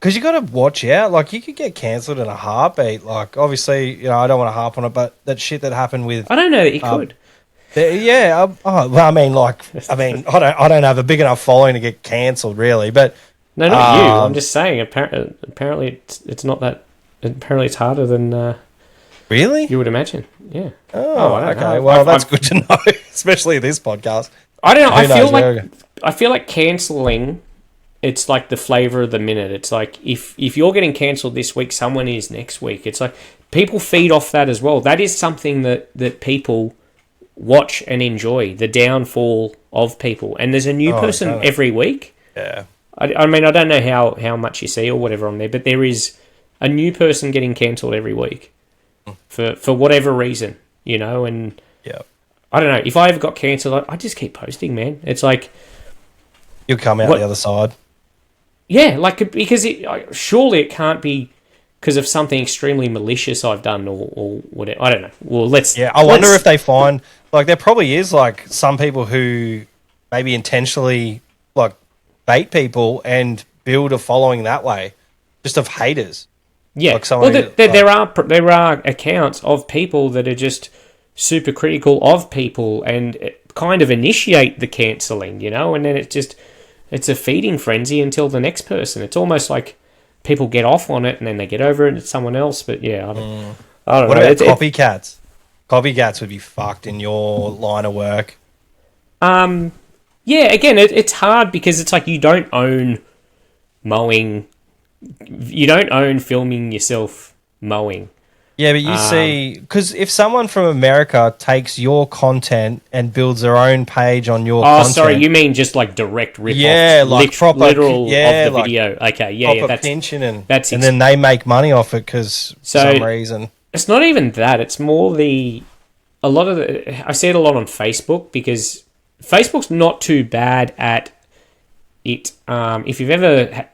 because you got to watch out. Like, you could get cancelled in a heartbeat. Like, obviously, I don't want to harp on it, but that shit that happened with... I don't know that you could. I don't have a big enough following to get cancelled, really, but... No, not you. I'm just saying. Apparently, it's not that. Apparently, it's harder than. Really? You would imagine. Yeah. Oh, okay. Know. Well, that's good to know, especially this podcast. I don't know. I feel like cancelling. It's like the flavour of the minute. It's like if you're getting cancelled this week, someone is next week. It's like people feed off that as well. That is something that people watch and enjoy. The downfall of people, and there's a new person every week. Yeah. I mean, I don't know how much you see or whatever on there, but there is a new person getting cancelled every week for whatever reason, and I don't know. If I ever got cancelled, I just keep posting, man. It's like... You'll come out the other side. Yeah, like, because surely it can't be because of something extremely malicious I've done or whatever. I don't know. Well, I wonder if they find... Like, there probably is, like, some people who maybe intentionally, like, bait people and build a following that way, just of haters. Yeah, like there are accounts of people that are just super critical of people and kind of initiate the cancelling, and then it's a feeding frenzy until the next person. It's almost like people get off on it and then they get over it and it's someone else. But yeah, I don't know. What about copycats? Copycats would be fucked in your line of work. Yeah, again, it's hard because it's like you don't own mowing you don't own filming yourself mowing. Yeah, but you see, because if someone from America takes your content and builds their own page on your content... sorry, you mean just like direct rip-off? Yeah, like proper... literal yeah, of the like video. Okay, yeah, proper pinching and that's then they make money off it because for some reason. It's not even that. It's more I see it a lot on Facebook because Facebook's not too bad at it. If you've ever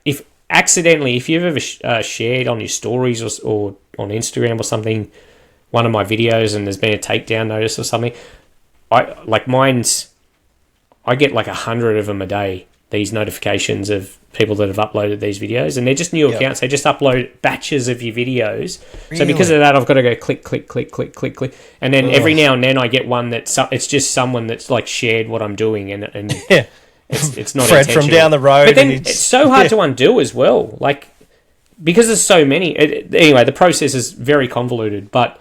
shared on your stories or on Instagram or something, one of my videos, and there's been a takedown notice or something, I get like 100 of them a day, these notifications of people that have uploaded these videos, and they're just new accounts. They just upload batches of your videos. Really? So because of that, I've got to go click, and then every now and then I get one it's just someone that's like shared what I'm doing, and yeah. It's not Fred from down the road. But then it's so hard to undo as well. Like, because there's so many. Anyway, the process is very convoluted, but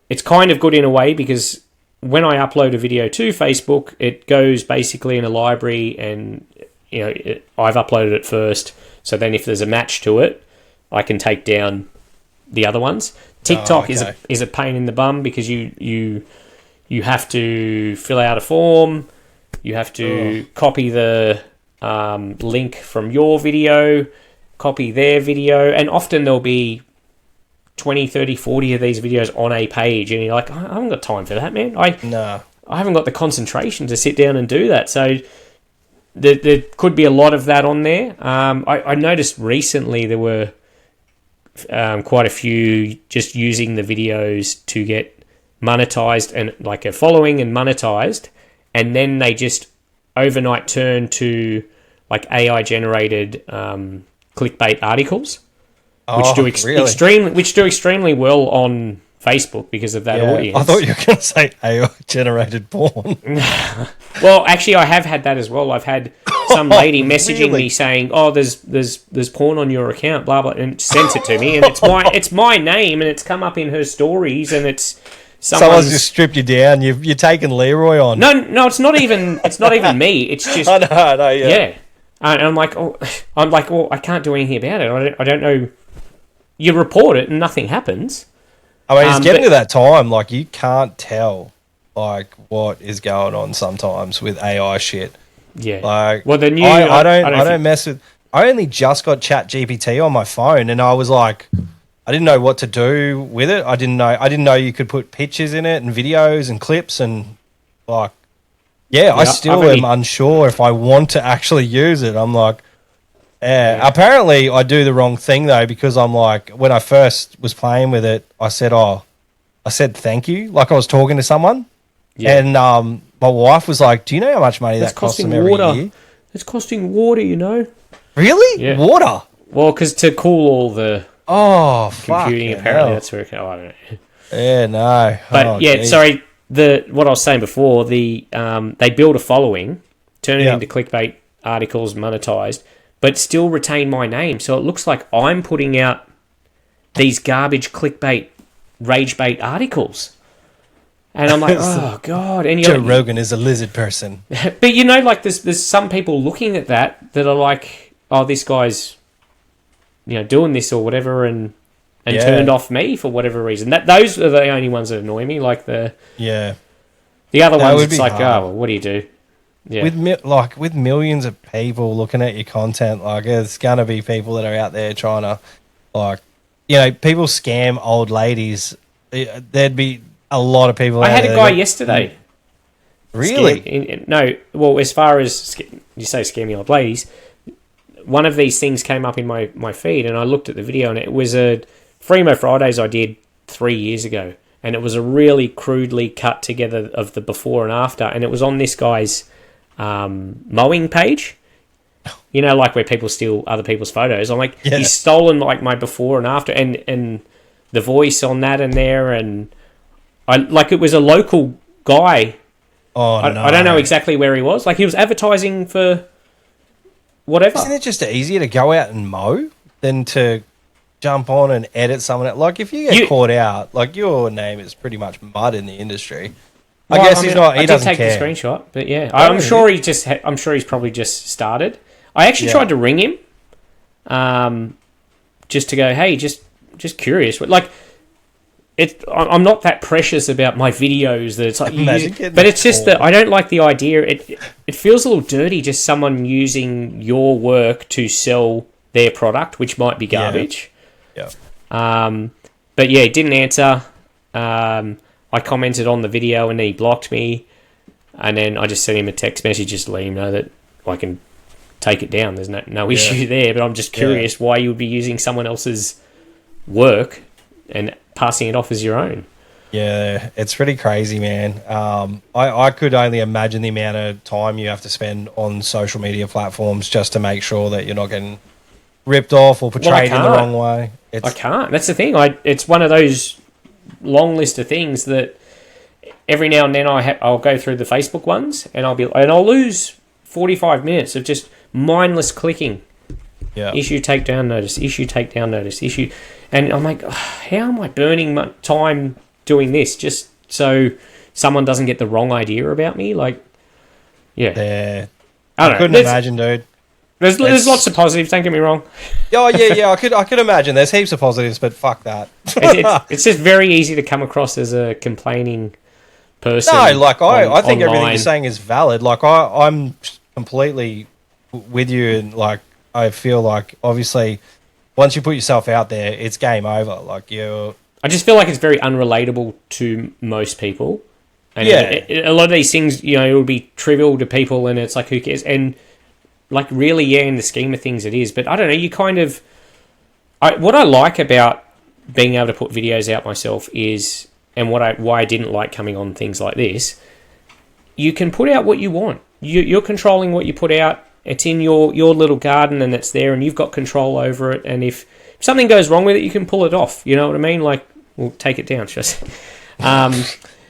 it's kind of good in a way because when I upload a video to Facebook, it goes basically in a library and, I've uploaded it first. So then if there's a match to it, I can take down the other ones. TikTok is a pain in the bum because you have to fill out a form. You have to copy the link from your video, copy their video, and often there'll be 20, 30, 40 of these videos on a page, and you're like, I haven't got time for that, man. I haven't got the concentration to sit down and do that. So there could be a lot of that on there. I noticed recently there were quite a few just using the videos to get monetized and like a following and monetized, and then they just overnight turn to like AI generated clickbait articles, which do extremely well on Facebook because of that audience. I thought you were going to say AI generated porn. Well, actually, I have had that as well. I've had some lady messaging me saying, "Oh, there's porn on your account," blah blah, and sends it to me, and it's my name, and it's come up in her stories, and it's. Someone's just stripped you down. You're taking Leroy on. No, it's not even me. It's just I know, yeah. And I'm like, I can't do anything about it. I don't know. You report it and nothing happens. I mean, it's getting to that time. Like, you can't tell like what is going on sometimes with AI shit. Yeah. Like, well, the new I don't mess with. I only just got ChatGPT on my phone, and I was like, I didn't know what to do with it. I didn't know you could put pictures in it and videos and clips and like, I still am unsure if I want to actually use it. I'm like, apparently I do the wrong thing though, because I'm like, when I first was playing with it, I said thank you, like I was talking to someone, and my wife was like, "Do you know how much money that costs them every year?" It's costing water, you know. Really? Yeah. Water? Well, because to cool all the computing, apparently that's where I don't know. Yeah, no. But sorry. What I was saying before, they build a following, turn it into clickbait articles, monetized, but still retain my name. So it looks like I'm putting out these garbage clickbait, rage bait articles. And I'm like, oh God! And Joe Rogan is a lizard person. But like there's some people looking at that are like, oh, this guy's, doing this or whatever, and turned off me for whatever reason. Those are the only ones that annoy me. Like the other ones, it's like, well, what do you do? Yeah. With millions of people looking at your content, like there's gonna be people that are out there trying to, people scam old ladies. There'd be a lot of people. I had a guy yesterday. Really? Well, as far as you say, scamming old ladies. One of these things came up in my feed, and I looked at the video, and it was a Fremo Fridays I did 3 years ago, and it was a really crudely cut together of the before and after, and it was on this guy's mowing page, like where people steal other people's photos. I'm like, he's stolen like my before and after, and the voice on that and there, and it was a local guy. I don't know exactly where he was. Like, he was advertising for whatever. Isn't it just easier to go out and mow than to jump on and edit someone? Like, if you get caught out, like, your name is pretty much mud in the industry. I guess he's not. He doesn't care. I did take the screenshot, but I'm sure he just. I'm sure he's probably just started. I actually tried to ring him, just to go, hey, just curious. Like, I'm not that precious about my videos that it's like, but it's just that I don't like the idea. It feels a little dirty, just someone using your work to sell their product, which might be garbage. Yeah. But yeah, he didn't answer. I commented on the video and he blocked me, and then I just sent him a text message just to let him know that I can take it down. There's no issue there, but I'm just curious why you would be using someone else's work and passing it off as your own. Yeah, it's pretty crazy, man. I could only imagine the amount of time you have to spend on social media platforms just to make sure that you're not getting ripped off or portrayed in the wrong way. I can't. That's the thing. It's one of those long list of things that every now and then I'll go through the Facebook ones and I'll lose 45 minutes of just mindless clicking. Yeah. Issue takedown notice. Issue takedown notice. Issue, and I'm like, how am I burning my time doing this just so someone doesn't get the wrong idea about me? Like, yeah. I couldn't imagine, dude. There's lots of positives. Don't get me wrong. Oh yeah. I could imagine. There's heaps of positives, but fuck that. it's just very easy to come across as a complaining person. No, like I think online. everything you're saying is valid. Like I'm completely with you, and like I feel like obviously once you put yourself out there, it's game over. Like I just feel like it's very unrelatable to most people. And a lot of these things, it will be trivial to people, and it's like, who cares? And like, really, in the scheme of things, it is. But I don't know. You kind of, what I like about being able to put videos out myself is, and why I didn't like coming on things like this, you can put out what you want. You're controlling what you put out. It's in your little garden, and it's there, and you've got control over it. And if something goes wrong with it, you can pull it off. You know what I mean? Like, we'll take it down. Just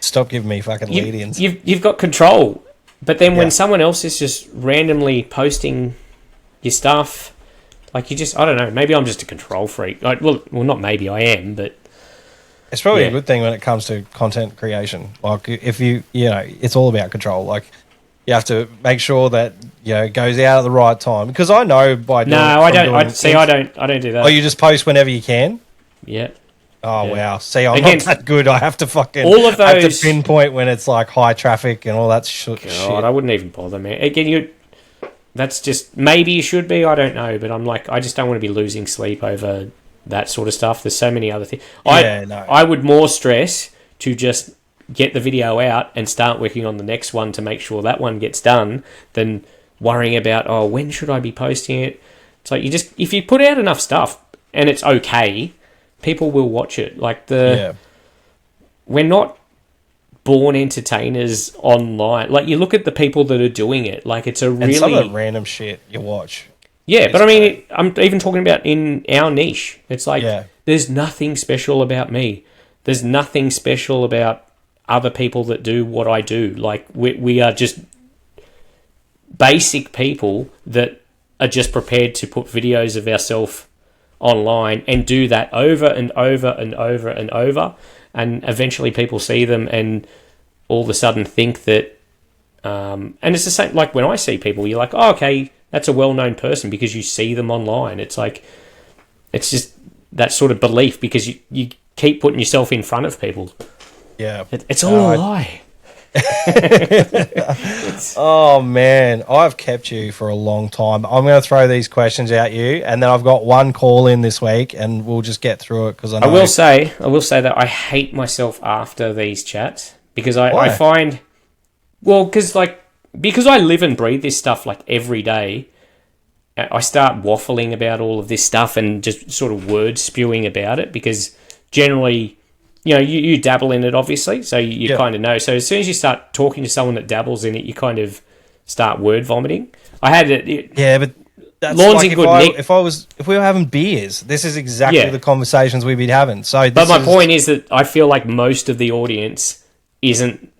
stop giving me fucking lead-ins. You've got control. But then when someone else is just randomly posting your stuff, like, you just, I don't know, maybe I'm just a control freak. Well, not maybe, I am, but it's probably a good thing when it comes to content creation. Like, if it's all about control. Like, you have to make sure that it goes out at the right time. Because I know by doing I don't do that. Oh, you just post whenever you can? Yeah. Oh, wow. See, I'm not that good. I have to I have to pinpoint when it's like high traffic and all that shit. God, I wouldn't even bother, man. Again, that's just, maybe you should be, I don't know, but I'm like, I just don't want to be losing sleep over that sort of stuff. There's so many other things. I would more stress to just get the video out and start working on the next one to make sure that one gets done than worrying about, when should I be posting it? It's like, if you put out enough stuff and it's okay, people will watch it. Like, we're not born entertainers online. Like, you look at the people that are doing it. Like, it's and some of the random shit you watch. Yeah, but I mean, I'm even talking about in our niche. It's like, there's nothing special about me. There's nothing special about other people that do what I do. Like, we are just basic people that are just prepared to put videos of ourselves online and do that over and over and over and over, and eventually people see them and all of a sudden think that and it's the same, like, when I see people, you're like, oh, okay, that's a well-known person because you see them online. It's like, it's just that sort of belief because you keep putting yourself in front of people. It's all a lie. Oh man, I've kept you for a long time. I'm going to throw these questions at you, and then I've got one call in this week, and we'll just get through it because I will say that I hate myself after these chats because I find, because I live and breathe this stuff like every day. I start waffling about all of this stuff and just sort of word spewing about it because generally, you dabble in it, obviously, so you kind of know. So as soon as you start talking to someone that dabbles in it, you kind of start word vomiting. I had it. Yeah, but that's Lawns like in good nick. if we were having beers, this is exactly the conversations we'd be having. So, but my point is that I feel like most of the audience isn't.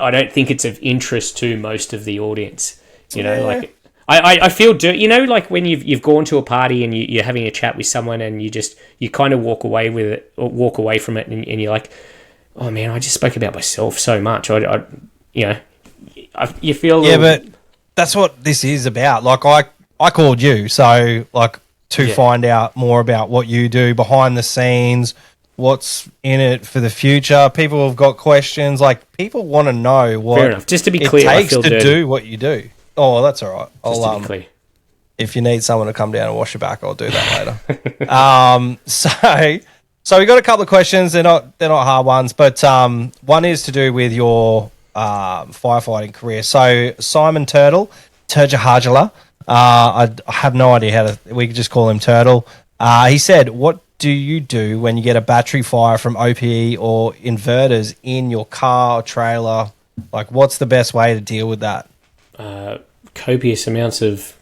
I don't think it's of interest to most of the audience. Like. I feel dirty, like when you've gone to a party and you're having a chat with someone and you kind of walk away from it and you're like, oh man, I just spoke about myself so much. You feel but that's what this is about. Like I called you, so like to Yeah. find out more about what you do behind the scenes, what's in it for the future. People have got questions. Like, people want to know what Fair enough. Just to be it clear, I takes feel to dirty. do what you do. Oh, that's all right. Just to be clear. If you need someone to come down and wash your back, I'll do that later. So we got a couple of questions. They're not hard ones, but one is to do with your firefighting career. So Simon Turjahajala, I have no idea how to. We could just call him Turtle. He said, "What do you do when you get a battery fire from OPE or inverters in your car or trailer? Like, what's the best way to deal with that?" Copious amounts of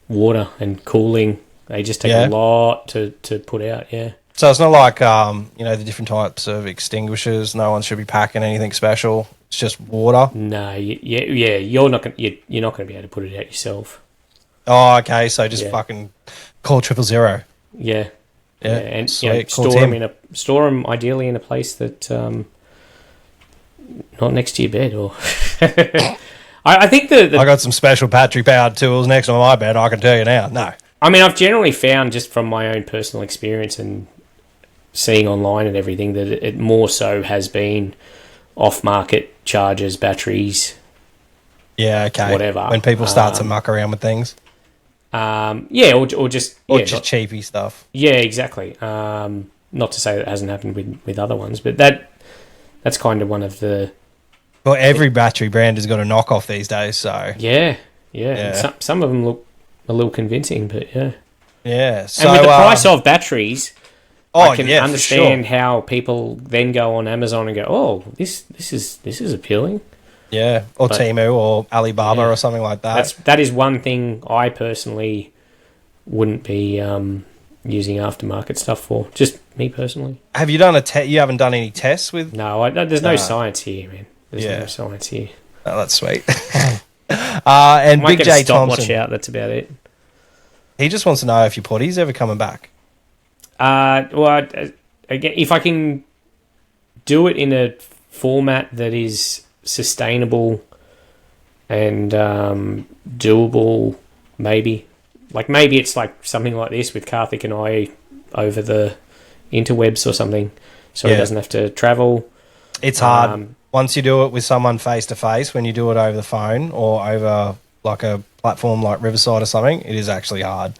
water and cooling. They just take a lot to put out. Yeah. So it's not like the different types of extinguishers. No one should be packing anything special. It's just water. No, yeah. You're not going to be able to put it out yourself. Oh, okay. So just fucking call 000. Yeah. And sweet. store them ideally in a place that not next to your bed or. I think I got some special battery powered tools next to my bed. I can tell you now. No. I mean, I've generally found, just from my own personal experience and seeing online and everything, that it more so has been off-market chargers, batteries. Yeah, okay. Whatever. When people start to muck around with things. Or just cheapy stuff. Yeah, exactly. Not to say that hasn't happened with other ones, but that's kind of one of the. Well, every battery brand has got a knockoff these days, so. Yeah. Some of them look a little convincing, but yeah. Yeah. So, and with the price of batteries, I can understand how people then go on Amazon and go, "Oh, this is appealing." Yeah, or Temu or Alibaba or something like that. That is one thing I personally wouldn't be using aftermarket stuff for. Just me personally. Have you done you haven't done any tests with? No, there's no science here, man. There's no science here. Oh, that's sweet. And Might Big get a J Thompson. Watch out. That's about it. He just wants to know if your putty's ever coming back. Well, again, if I can do it in a format that is sustainable and doable, maybe it's like something like this with Karthik and I over the interwebs or something, so he doesn't have to travel. It's hard once you do it with someone face to face. When you do it over the phone or over like a platform like Riverside or something, it is actually hard.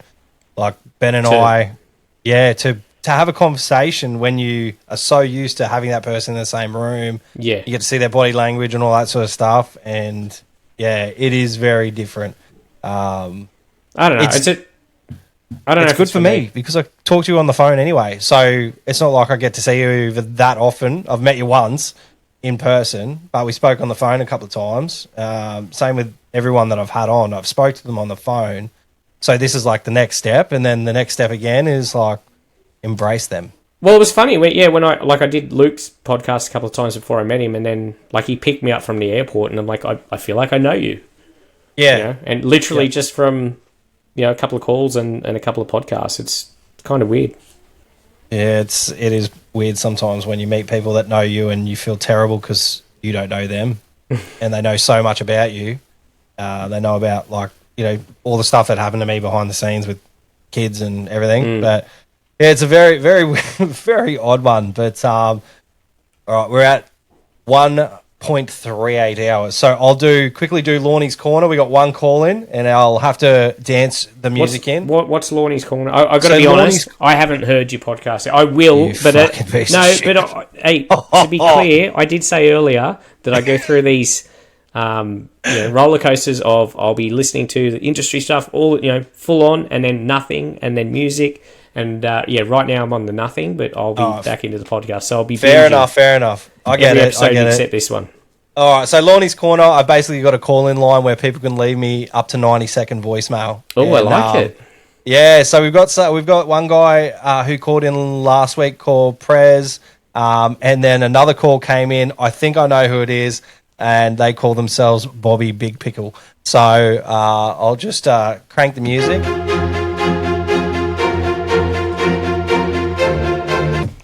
Like Ben and to have a conversation when you are so used to having that person in the same room. Yeah, you get to see their body language and all that sort of stuff, and it is very different. I don't know. It's good for me because I talk to you on the phone anyway, so it's not like I get to see you that often. I've met you once in person, but we spoke on the phone a couple of times. Same with everyone that I've had on. I've spoke to them on the phone. So this is like the next step, and then the next step again is like embrace them. Well, it was funny when I did Luke's podcast a couple of times before I met him, and then like he picked me up from the airport, and I'm like, I feel like I know you. Yeah, you know? And literally just from a couple of calls and a couple of podcasts, it's kind of weird. Yeah, it is weird sometimes when you meet people that know you and you feel terrible because you don't know them, and they know so much about you. They know about all the stuff that happened to me behind the scenes with kids and everything. But yeah, it's a very, very, very odd one. But all right, we're at 1.38 hours. So I'll quickly do Lawny's Corner. We got one call in, and I'll have to dance the music in. What's Lawny's Corner? I got to be honest, I haven't heard your podcast. I will, hey, to be clear, I did say earlier that I go through these roller coasters of I'll be listening to the industry stuff, all full on, and then nothing, and then music. And right now I'm on the nothing, but I'll be back into the podcast. So I'll be fair enough. I get it. I get except this one. All right. So Lawny's Corner, I've basically got a call-in line where people can leave me up to 90-second voicemail. Oh, I like it. Yeah. So we've got one guy who called in last week called Prez, and then another call came in. I think I know who it is, and they call themselves Bobby Big Pickle. So I'll just crank the music.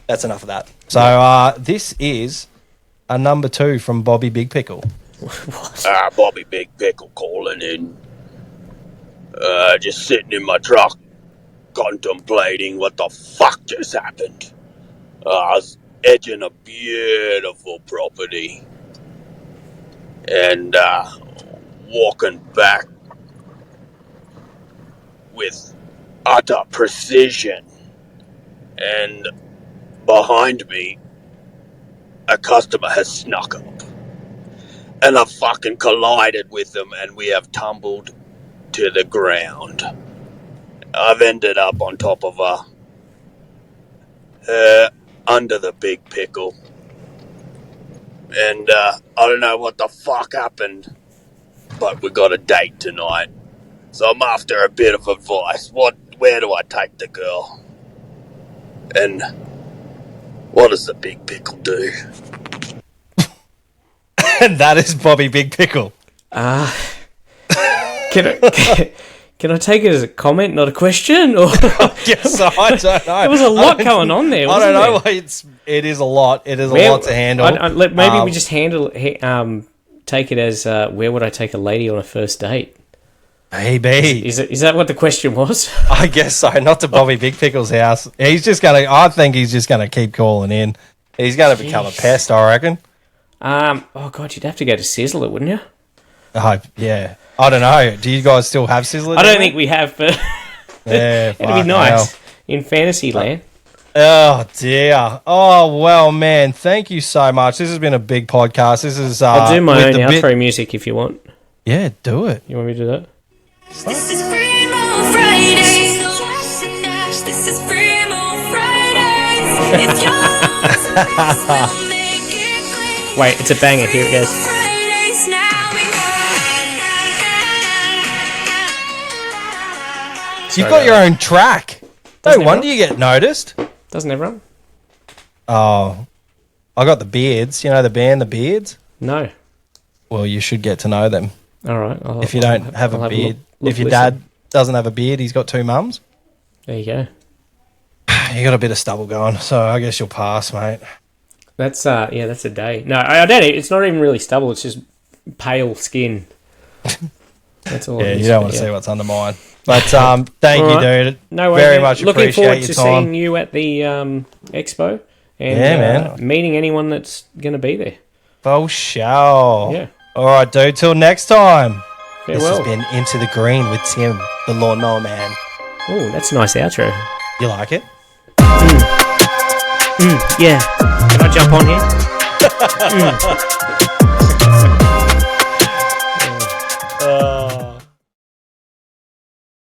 That's enough of that. So this is a number 2 from Bobby Big Pickle. Bobby Big Pickle calling in. Just sitting in my truck. contemplating what the fuck just happened. I was edging a beautiful property and walking back with utter precision, and behind me a customer has snuck up, and I fucking collided with them, and we have tumbled to the ground. I've ended up on top of her, under the big pickle, and I don't know what the fuck happened, but we got a date tonight, so I'm after a bit of advice. Where do I take the girl, and what does the big pickle do? And that is Bobby Big Pickle. Can I take it as a comment, not a question? Or Yes, I don't know. there was a lot going on there. I don't know. Wasn't It is a lot. It is a there? lot to handle. Maybe we just take it as where would I take a lady on a first date? Maybe. Is that what the question was? I guess so. Not to Bobby Big Pickle's house. I think he's just gonna keep calling in. He's gonna become a pest, I reckon. Oh god, you'd have to go to Sizzler, wouldn't you? Yeah. I don't know. Do you guys still have Sizzler? I don't think we have, but yeah, it'd be nice in fantasy land. Oh dear. Oh well, man. Thank you so much. This has been a big podcast. This is. I'll do my own outro music if you want. Yeah, do it. You want me to do that? This is Primo Fridays. This is Primo Fridays. If you're Wait, it's a banger. Here it goes. Fridays now You've got your own track. No Doesn't wonder you get noticed. Doesn't everyone? Oh, I got the Beards. You know the band, the Beards? No. Well, you should get to know them. All right. If you don't have a beard, if your dad doesn't have a beard, he's got two mums. There you go. You got a bit of stubble going, so I guess you'll pass, mate. That's that's a day. No, I don't. It's not even really stubble. It's just pale skin. That's all. Yeah, you don't want to see what's under mine. But thank you, dude. No way. Very much Looking appreciate forward your to time. seeing you at the expo and man. meeting anyone that's going to be there. For sure. Yeah. All right, dude. Till next time. This Farewell. has been Into the Green with Tim, the Lawnmower Man. Oh, that's a nice outro. You like it? Yeah. Can I jump on here?